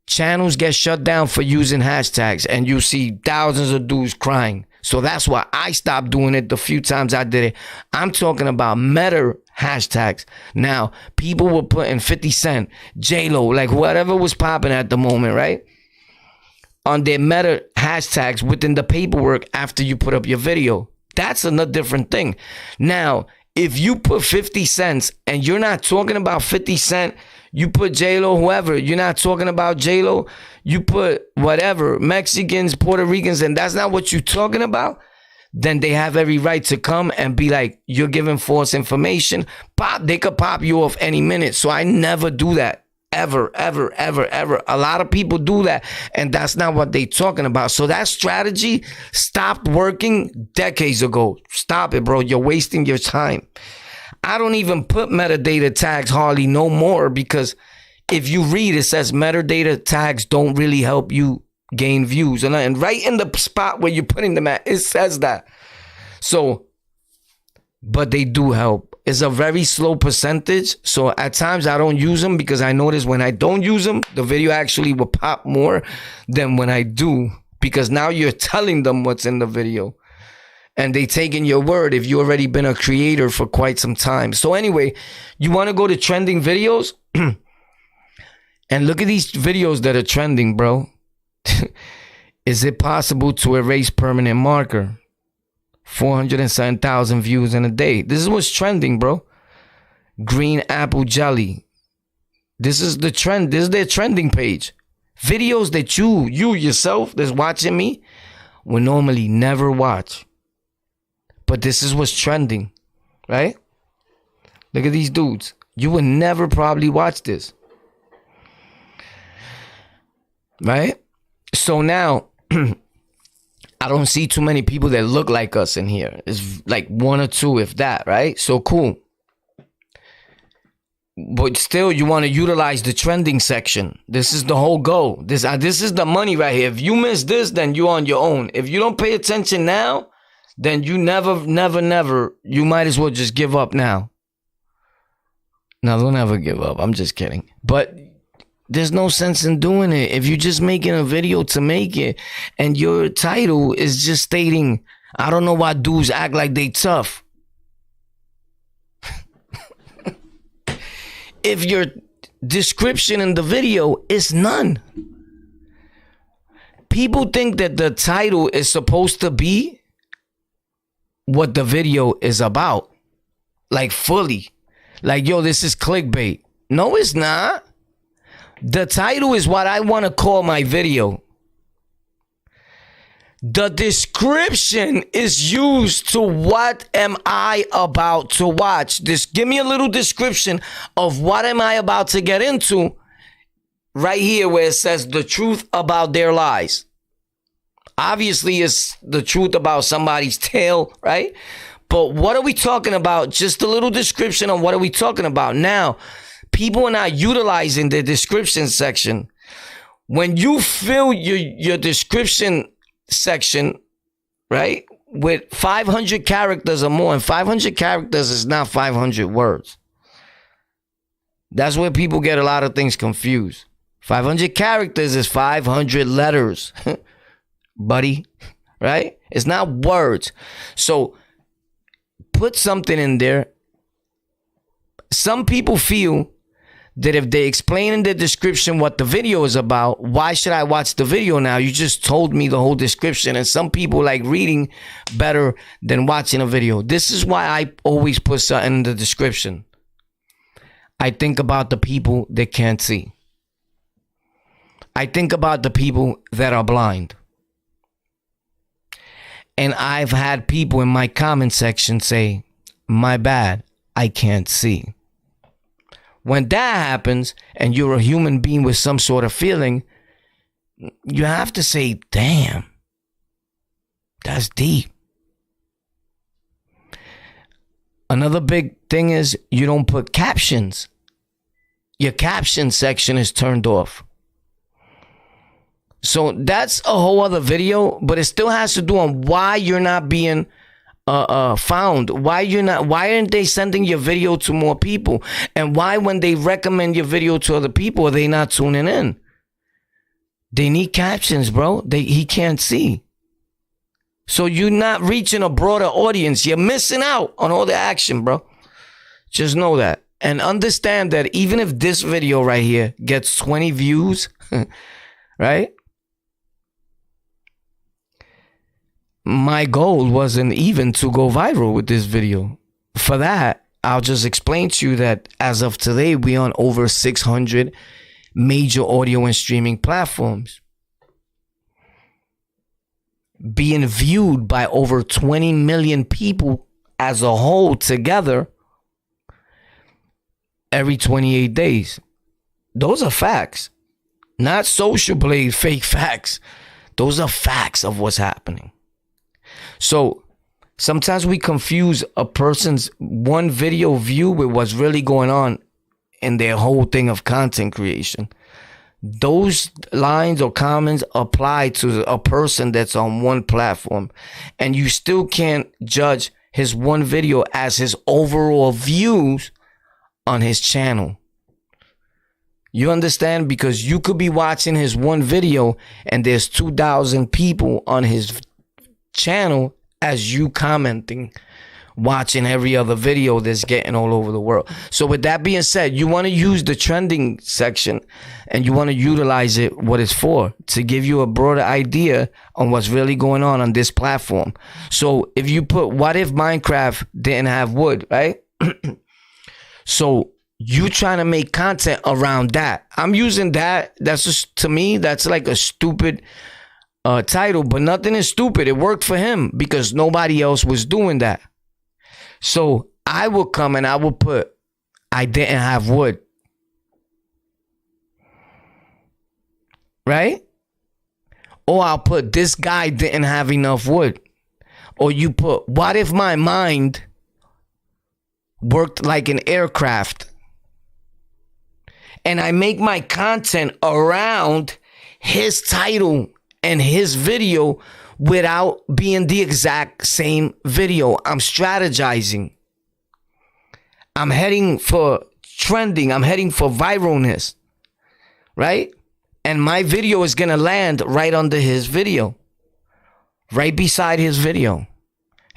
Channels get shut down for using hashtags, and you see thousands of dudes crying. So that's why I stopped doing it the few times I did it. I'm talking about meta hashtags. Now, people were putting 50 Cent, J-Lo, like whatever was popping at the moment, right? On their meta hashtags within the paperwork after you put up your video. That's another different thing. Now, if you put 50 cents and you're not talking about 50 Cent, you put J-Lo, whoever, you're not talking about J-Lo, you put whatever, Mexicans, Puerto Ricans, and that's not what you're talking about, then they have every right to come and be like, you're giving false information. They could pop you off any minute. So I never do that. Ever. A lot of people do that, and that's not what they talking about. So that strategy stopped working decades ago. Stop it, bro. You're wasting your time. I don't even put metadata tags hardly no more, because if you read, it says metadata tags don't really help you gain views. And right in the spot where you're putting them at, it says that. So, but they do help. It's a very slow percentage. So at times I don't use them, because I notice when I don't use them, the video actually will pop more than when I do, because now you're telling them what's in the video. And they taking your word if you already been a creator for quite some time. So anyway, you want to go to trending videos and look at these videos that are trending, bro. Is it possible to erase permanent marker? 407,000 views in a day. This is what's trending, bro. Green apple jelly. This is the trend. This is their trending page. Videos that you yourself that's watching me would normally never watch. But this is what's trending, right? Look at these dudes. You would never probably watch this, right? So now, I don't see too many people that look like us in here. It's like one or two, if that, right? So cool. But still, you want to utilize the trending section. This is the whole goal. This is the money right here. If you miss this, then you're on your own. If you don't pay attention now, then you never, you might as well just give up now. No, don't ever give up. I'm just kidding. But there's no sense in doing it if you're just making a video to make it and your title is just stating, I don't know why dudes act like they tough. If your description in the video is none. People think that the title is supposed to be what the video is about, like fully, like, yo, this is clickbait. No, it's not. The title is what I want to call my video. The description is used to what am I about to watch. Just give me a little description of what am I about to get into right here where it says the truth about their lies. Obviously, it's the truth about somebody's tail, right? But what are we talking about? Just a little description on what are we talking about. Now, people are not utilizing the description section. When you fill your description section, right, with 500 characters or more, and 500 characters is not 500 words. That's where people get a lot of things confused. 500 characters is 500 letters. Buddy, right? It's not words. So put something in there. Some people feel that if they explain in the description what the video is about, why should I watch the video now? You just told me the whole description. And some people like reading better than watching a video. This is why I always put something in the description. I think about the people that can't see. I think about the people that are blind. And I've had people in my comment section say, my bad, I can't see. When that happens and you're a human being with some sort of feeling, you have to say, damn, that's deep. Another big thing is you don't put captions. Your caption section is turned off. So that's a whole other video, but it still has to do on why you're not being found. Why aren't they sending your video to more people? And why, when they recommend your video to other people, are they not tuning in? They need captions, bro. He can't see. So you're not reaching a broader audience. You're missing out on all the action, bro. Just know that. And understand that even if this video right here gets 20 views, right? My goal wasn't even to go viral with this video. For that, I'll just explain to you that as of today, we're on over 600 major audio and streaming platforms, being viewed by over 20 million people as a whole together every 28 days. Those are facts, not social blade fake facts. Those are facts of what's happening. So sometimes we confuse a person's one video view with what's really going on in their whole thing of content creation. Those lines or comments apply to a person that's on one platform, and you still can't judge his one video as his overall views on his channel. You understand? Because you could be watching his one video and there's 2,000 people on his channel as you commenting, watching every other video that's getting all over the world. So with that being said, you want to use the trending section and you want to utilize it what it's for, to give you a broader idea on what's really going on this platform. So if you put, what if Minecraft didn't have wood, right? So you trying to make content around that. I'm using that. That's just, to me, that's like a stupid title, but nothing is stupid. It worked for him because nobody else was doing that. So I will come and I will put, I didn't have wood. Right? Or I'll put, this guy didn't have enough wood. Or you put, what if my mind worked like an aircraft? And I make my content around his title and his video without being the exact same video. I'm strategizing. I'm heading for trending. I'm heading for viralness. Right? And my video is going to land right under his video. Right beside his video.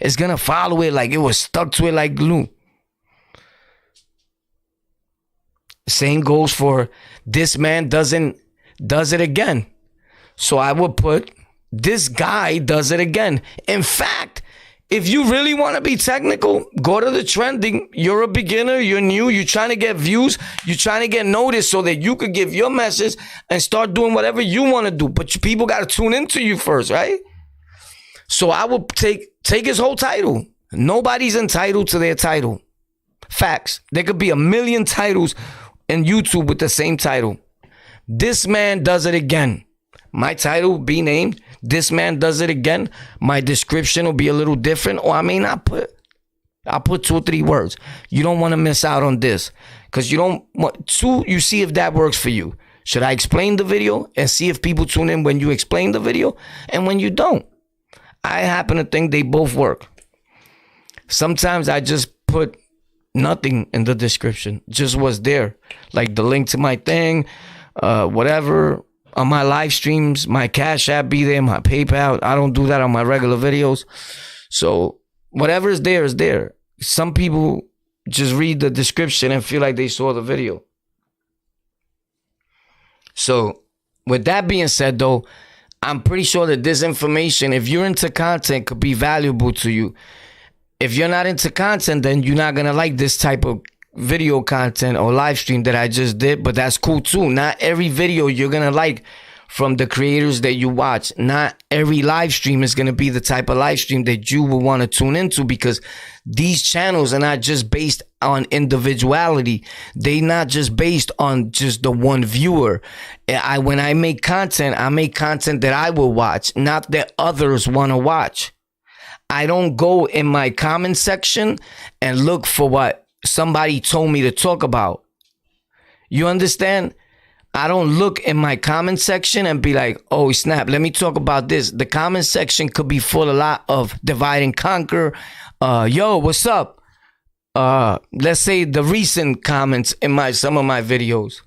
It's going to follow it like it was stuck to it like glue. Same goes for this man does it again. So I would put, this guy does it again. In fact, if you really want to be technical, go to the trending. You're a beginner, you're new, you're trying to get views, you're trying to get noticed so that you could give your message and start doing whatever you want to do. But people got to tune into you first, right? So I will take his whole title. Nobody's entitled to their title. Facts. There could be 1 million titles in YouTube with the same title. This man does it again. My title will be named, This Man Does It Again. My description will be a little different, or I may not put, I'll put 2 or 3 words. You don't want to miss out on this, because you don't want to, you see if that works for you. Should I explain the video and see if people tune in when you explain the video and when you don't? I happen to think they both work. Sometimes I just put nothing in the description, just what's there, like the link to my thing, whatever. On my live streams, my Cash App be there, my PayPal. I don't do that on my regular videos. So whatever is there is there. Some people just read the description and feel like they saw the video. So with that being said, though, I'm pretty sure that this information, if you're into content, could be valuable to you. If you're not into content, then you're not going to like this type of video content or live stream that I just did, but that's cool too. Not every video you're gonna like from the creators that you watch. Not every live stream is gonna be the type of live stream that you will want to tune into, because these channels are not just based on individuality. They not just based on just the one viewer. When I make content, I make content that I will watch, not that others want to watch. I don't go in my comment section and look for what somebody told me to talk about. You understand? I don't look in my comment section and be like, oh, snap, let me talk about this. The comment section could be full a lot of divide and conquer. Yo, what's up? Let's say the recent comments in some of my videos.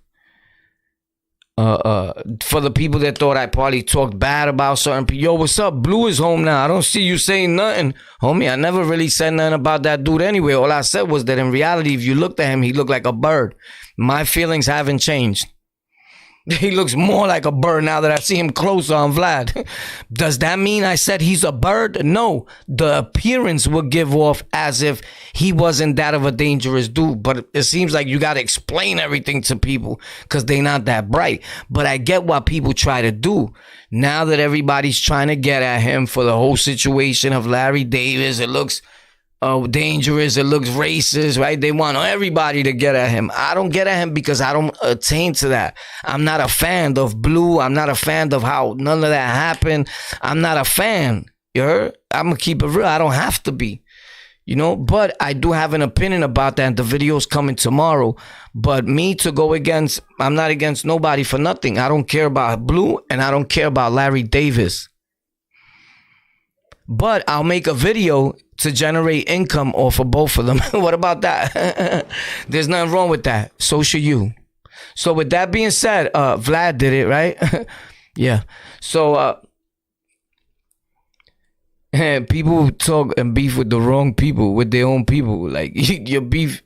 For the people that thought I probably talked bad about certain people. Yo, what's up? Blue is home now. I don't see you saying nothing. Homie, I never really said nothing about that dude anyway. All I said was that in reality, if you looked at him, he looked like a bird. My feelings haven't changed. He looks more like a bird now that I see him closer on Vlad. Does that mean I said he's a bird? No. The appearance would give off as if he wasn't that of a dangerous dude. But it seems like you got to explain everything to people because they're not that bright. But I get what people try to do. Now that everybody's trying to get at him for the whole situation of Larry Davis, it looks dangerous, it looks racist, right? They want everybody to get at him. I don't get at him because I don't attain to that. I'm not a fan of Blue. I'm not a fan of how none of that happened. I'm not a fan. You heard? I'm gonna keep it real. I don't have to be, but I do have an opinion about that, and the video's coming tomorrow. But me to go against, I'm not against nobody for nothing. I don't care about Blue and I don't care about Larry Davis. But I'll make a video to generate income off of both of them. What about that? There's nothing wrong with that. So should you. So with that being said, Vlad did it, right? Yeah. So people talk and beef with the wrong people, with their own people. Like your beef,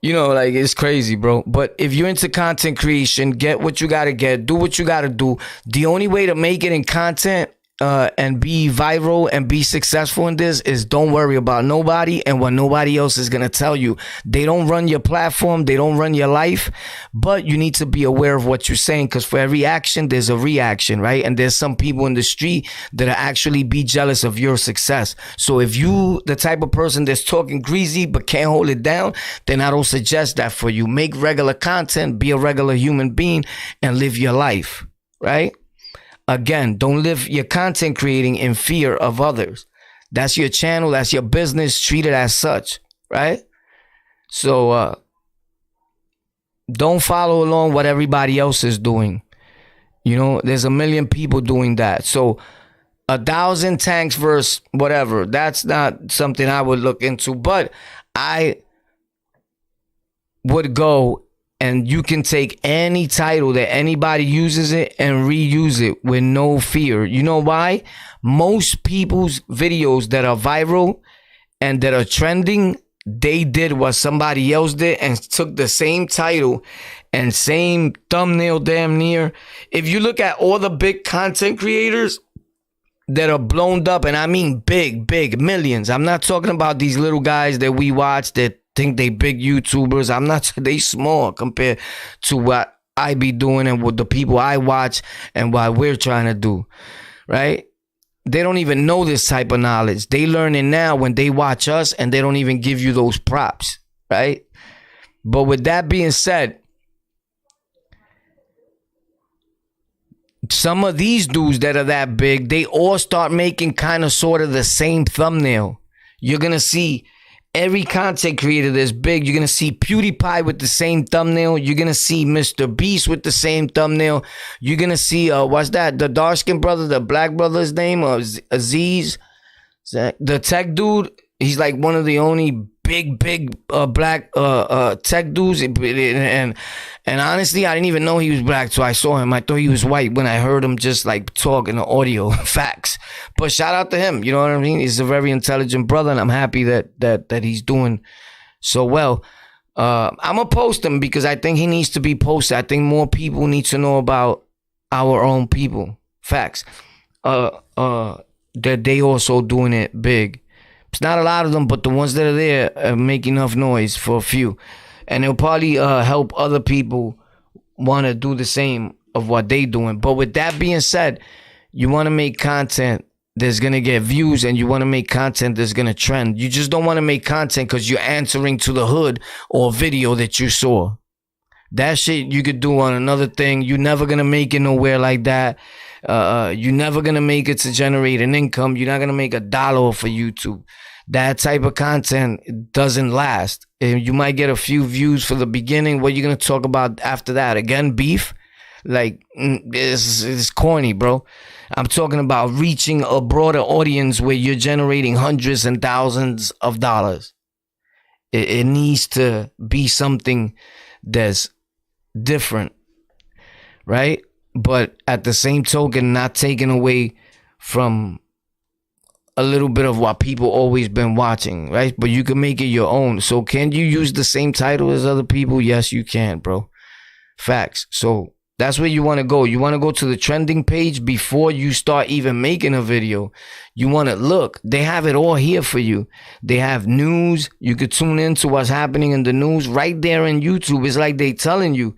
like it's crazy, bro. But if you're into content creation, get what you gotta get, do what you gotta do. The only way to make it in content and be viral and be successful in this is don't worry about nobody and what nobody else is gonna tell you. They don't run your platform, they don't run your life, but you need to be aware of what you're saying, because for every action there's a reaction, right? And there's some people in the street that actually be jealous of your success. So if you the type of person that's talking greasy but can't hold it down, then I don't suggest that for you. Make regular content, be a regular human being, and live your life, right? Again, don't live your content creating in fear of others. That's your channel. That's your business. Treat it as such, right? So don't follow along what everybody else is doing. There's a million people doing that. So 1,000 tanks versus whatever, that's not something I would look into. But I would go, and you can take any title that anybody uses it and reuse it with no fear. You know why? Most people's videos that are viral and that are trending, they did what somebody else did and took the same title and same thumbnail damn near. If you look at all the big content creators that are blown up, and I mean big, millions. I'm not talking about these little guys that we watch that think they big YouTubers. I'm not. They small compared to what I be doing and what the people I watch and what we're trying to do, right? They don't even know this type of knowledge. They learn it now when they watch us, and they don't even give you those props, right? But with that being said, some of these dudes that are that big, they all start making kind of sort of the same thumbnail. You're gonna see every content creator that's big. You're gonna see PewDiePie with the same thumbnail. You're gonna see Mr. Beast with the same thumbnail. You're gonna see what's that? The dark skinned brother, the black brother's name, Aziz, the tech dude. He's like one of the only big black tech dudes. And honestly, I didn't even know he was black, so I saw him. I thought he was white when I heard him just like talk in the audio. Facts. But shout out to him. You know what I mean? He's a very intelligent brother, and I'm happy that he's doing so well. I'm gonna post him because I think he needs to be posted. I think more people need to know about our own people. Facts. That they also doing it big. It's not a lot of them, but the ones that are there make enough noise for a few. And it'll probably help other people want to do the same of what they doing. But with that being said, you want to make content that's going to get views, and you want to make content that's going to trend. You just don't want to make content because you're answering to the hood or video that you saw. That shit you could do on another thing. You're never going to make it nowhere like that. You're never gonna make it to generate an income. You're not gonna make $1 for YouTube. That type of content doesn't last. You might get a few views for the beginning. What are you gonna talk about after that? Again, beef? Like, it's corny, bro. I'm talking about reaching a broader audience where you're generating hundreds and thousands of dollars. It needs to be something that's different, right? But at the same token, not taking away from a little bit of what people always been watching, right? But you can make it your own. So can you use the same title as other people? Yes, you can, bro. Facts. So that's where you want to go. You want to go to the trending page before you start even making a video. You want to look. They have it all here for you. They have news. You could tune into what's happening in the news right there in YouTube. It's like they telling you,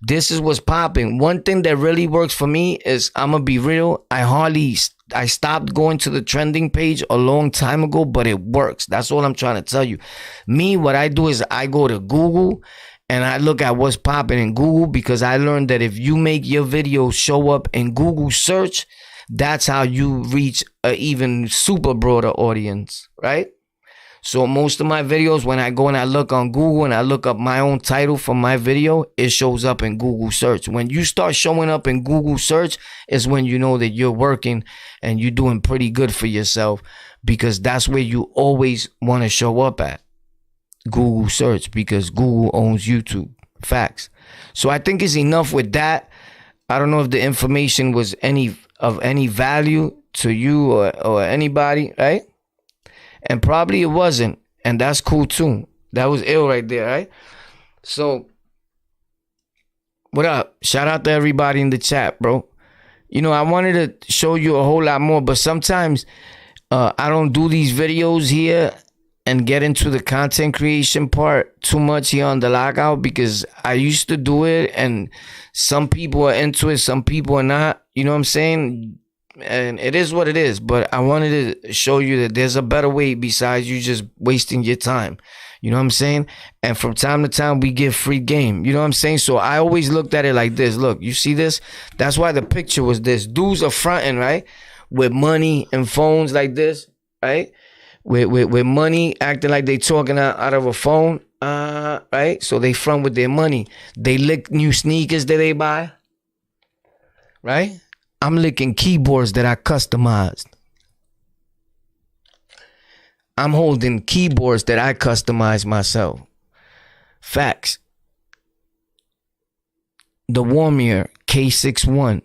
this is what's popping. One thing that really works for me is, I'm going to be real, I stopped going to the trending page a long time ago, but it works. That's all I'm trying to tell you. Me, what I do is I go to Google and I look at what's popping in Google, because I learned that if you make your video show up in Google search, that's how you reach an even super broader audience, right? So most of my videos, when I go and I look on Google and I look up my own title for my video, it shows up in Google search. When you start showing up in Google search is when you know that you're working and you're doing pretty good for yourself, because that's where you always want to show up at. Google search, because Google owns YouTube. Facts. So I think it's enough with that. I don't know if the information was of any value to you or anybody, right? And probably it wasn't, and that's cool too. That was ill right there, right? So what up? Shout out to everybody in the chat, bro. You know, I wanted to show you a whole lot more, but sometimes I don't do these videos here and get into the content creation part too much here on the Lockout, because I used to do it and some people are into it, some people are not. You know what I'm saying? And it is what it is, but I wanted to show you that there's a better way besides you just wasting your time. You know what I'm saying? And from time to time, we give free game. You know what I'm saying? So I always looked at it like this. Look, you see this? That's why the picture was this. Dudes are fronting, right? With money and phones like this, right? With money, acting like they talking out of a phone, right? So they front with their money. They lick new sneakers that they buy, right? I'm licking keyboards that I customized. I'm holding keyboards that I customized myself. Facts. The Warmier K61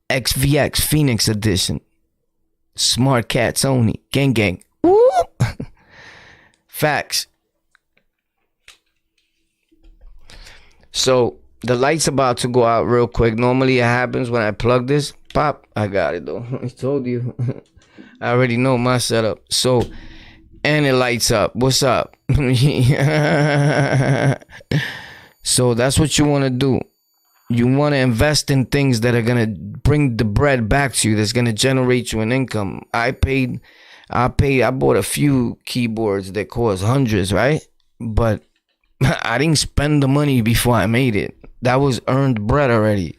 XVX Phoenix Edition. Smart Cats only. Gang gang. Woo! Facts. So the light's about to go out real quick. Normally it happens when I plug this. Pop. I got it though. I told you. I already know my setup. So, and it lights up. What's up? So that's what you want to do. You want to invest in things that are going to bring the bread back to you, that's going to generate you an income. I bought a few keyboards that cost hundreds, right? But I didn't spend the money before I made it. That was earned bread already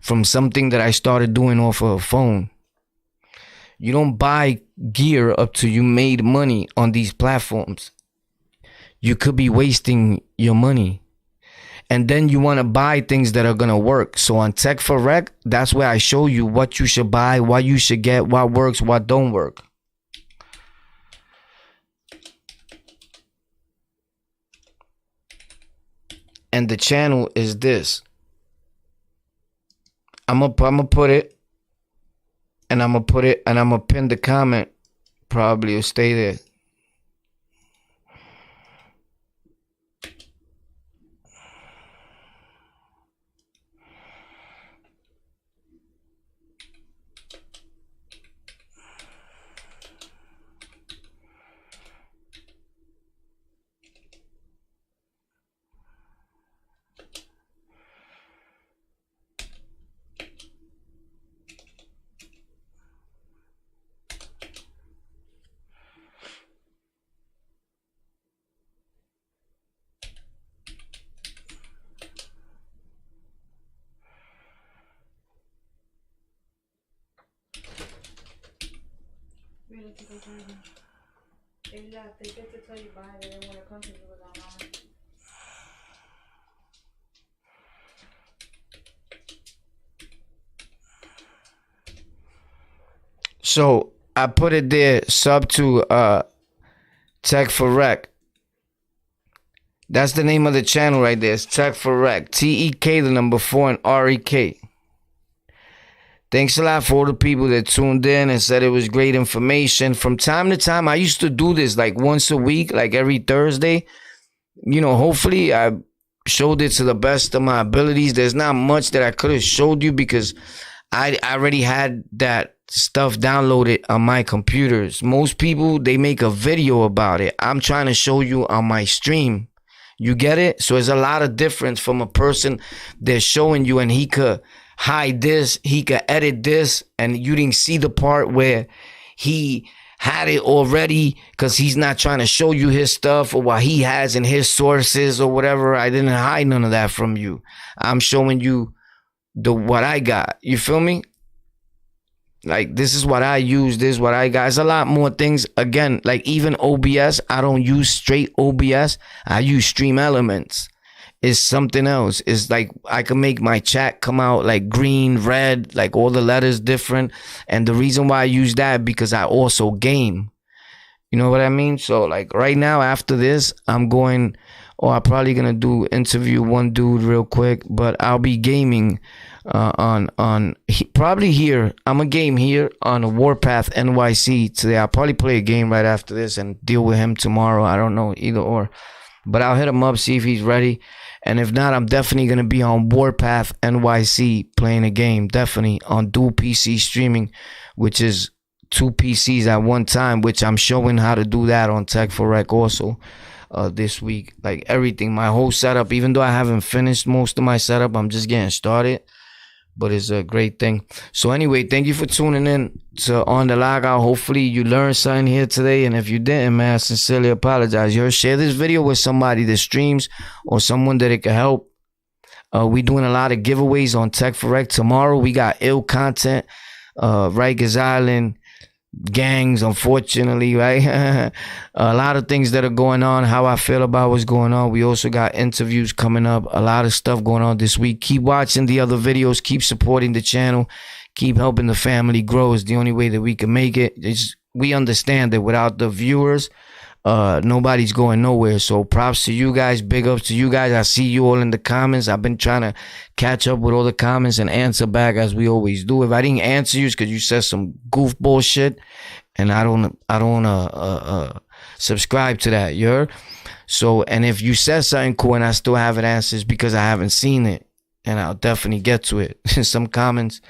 from something that I started doing off of a phone. You don't buy gear up till you made money on these platforms. You could be wasting your money. And then you want to buy things that are going to work. So on Tech for Rec, that's where I show you what you should buy, what you should get, what works, what don't work. And the channel is this. I'm gonna put it, and I'm gonna pin the comment. Probably it'll stay there. Really, to go driving. They left. They get to tell you bye. They didn't want to come to you without mama. So I put it there, sub to Tech for Rec. That's the name of the channel right there. It's Tech for Rec. TEK, the number 4, and REK. Thanks a lot for all the people that tuned in and said it was great information. From time to time, I used to do this like once a week, like every Thursday. You know, hopefully I showed it to the best of my abilities. There's not much that I could have showed you because I already had that stuff downloaded on my computers. Most people, they make a video about it. I'm trying to show you on my stream. You get it? So there's a lot of difference from a person that's showing you and he could hide this, he could edit this, and you didn't see the part where he had it already because he's not trying to show you his stuff or what he has in his sources or whatever. I didn't hide none of that from you. I'm showing you what I got. You feel me? Like, this is what I use. This is what I got. There's a lot more things. Again, like even OBS, I don't use straight OBS. I use Stream Elements. It's something else. It's like I can make my chat come out like green, red, like all the letters different. And the reason why I use that because I also game. You know what I mean? So like right now after this, I'm going, or I'm probably gonna interview one dude real quick, but I'll be gaming probably here. I'm a game here on Warpath NYC today. I'll probably play a game right after this and deal with him tomorrow. I don't know, either or. But I'll hit him up, see if he's ready. And if not, I'm definitely going to be on Warpath NYC playing a game. Definitely on dual PC streaming, which is 2 PCs at one time, which I'm showing how to do that on Tech for Rec also this week. Like everything, my whole setup, even though I haven't finished most of my setup, I'm just getting started. But it's a great thing. So anyway, thank you for tuning in to On The Lockout. Hopefully you learned something here today. And if you didn't, man, I sincerely apologize. Share this video with somebody that streams or someone that it could help. We doing a lot of giveaways on Tech for Rec. Tomorrow we got ill content. Rikers Island. Gangs, unfortunately, right? A lot of things that are going on, how I feel about what's going on. We also got interviews coming up, a lot of stuff going on this week. Keep watching the other videos, keep supporting the channel, keep helping the family grow. Is the only way that we can make it. We understand that without the viewers, nobody's going nowhere. So props to you guys, big ups to you guys. I see you all in the comments. I've been trying to catch up with all the comments and answer back as we always do. If I didn't answer you, it's because you said some goofball shit, and I don't subscribe to that. You heard? So, and if you said something cool and I still haven't answered, it's because I haven't seen it. And I'll definitely get to it. In some comments,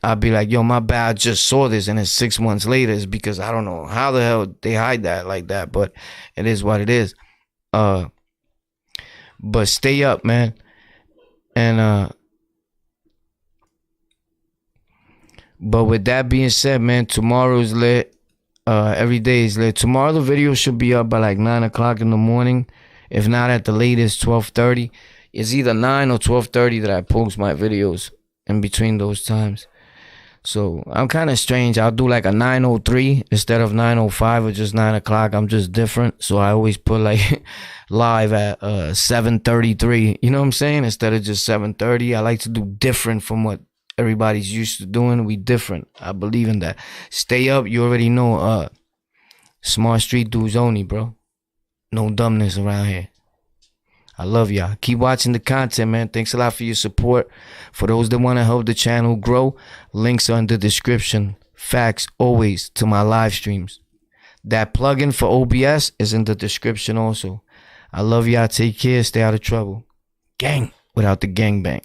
I'll be like, yo, my bad, I just saw this, and it's 6 months later. It's because I don't know how the hell they hide that like that, but it is what it is. But stay up, man. And but with that being said, man, tomorrow's lit. Every day is lit. Tomorrow the video should be up by like 9 o'clock in the morning. If not, at the latest 12:30. It's either 9 or 12:30 that I post my videos in between those times. So I'm kind of strange. I'll do like a 9:03 instead of 9:05 or just 9 o'clock. I'm just different. So I always put like live at 7:33. You know what I'm saying? Instead of just 7:30. I like to do different from what everybody's used to doing. We different. I believe in that. Stay up. You already know. Smart street dudes only, bro. No dumbness around here. I love y'all. Keep watching the content, man. Thanks a lot for your support. For those that want to help the channel grow, links are in the description. Facts always to my live streams. That plugin for OBS is in the description also. I love y'all. Take care. Stay out of trouble. Gang without the gangbang.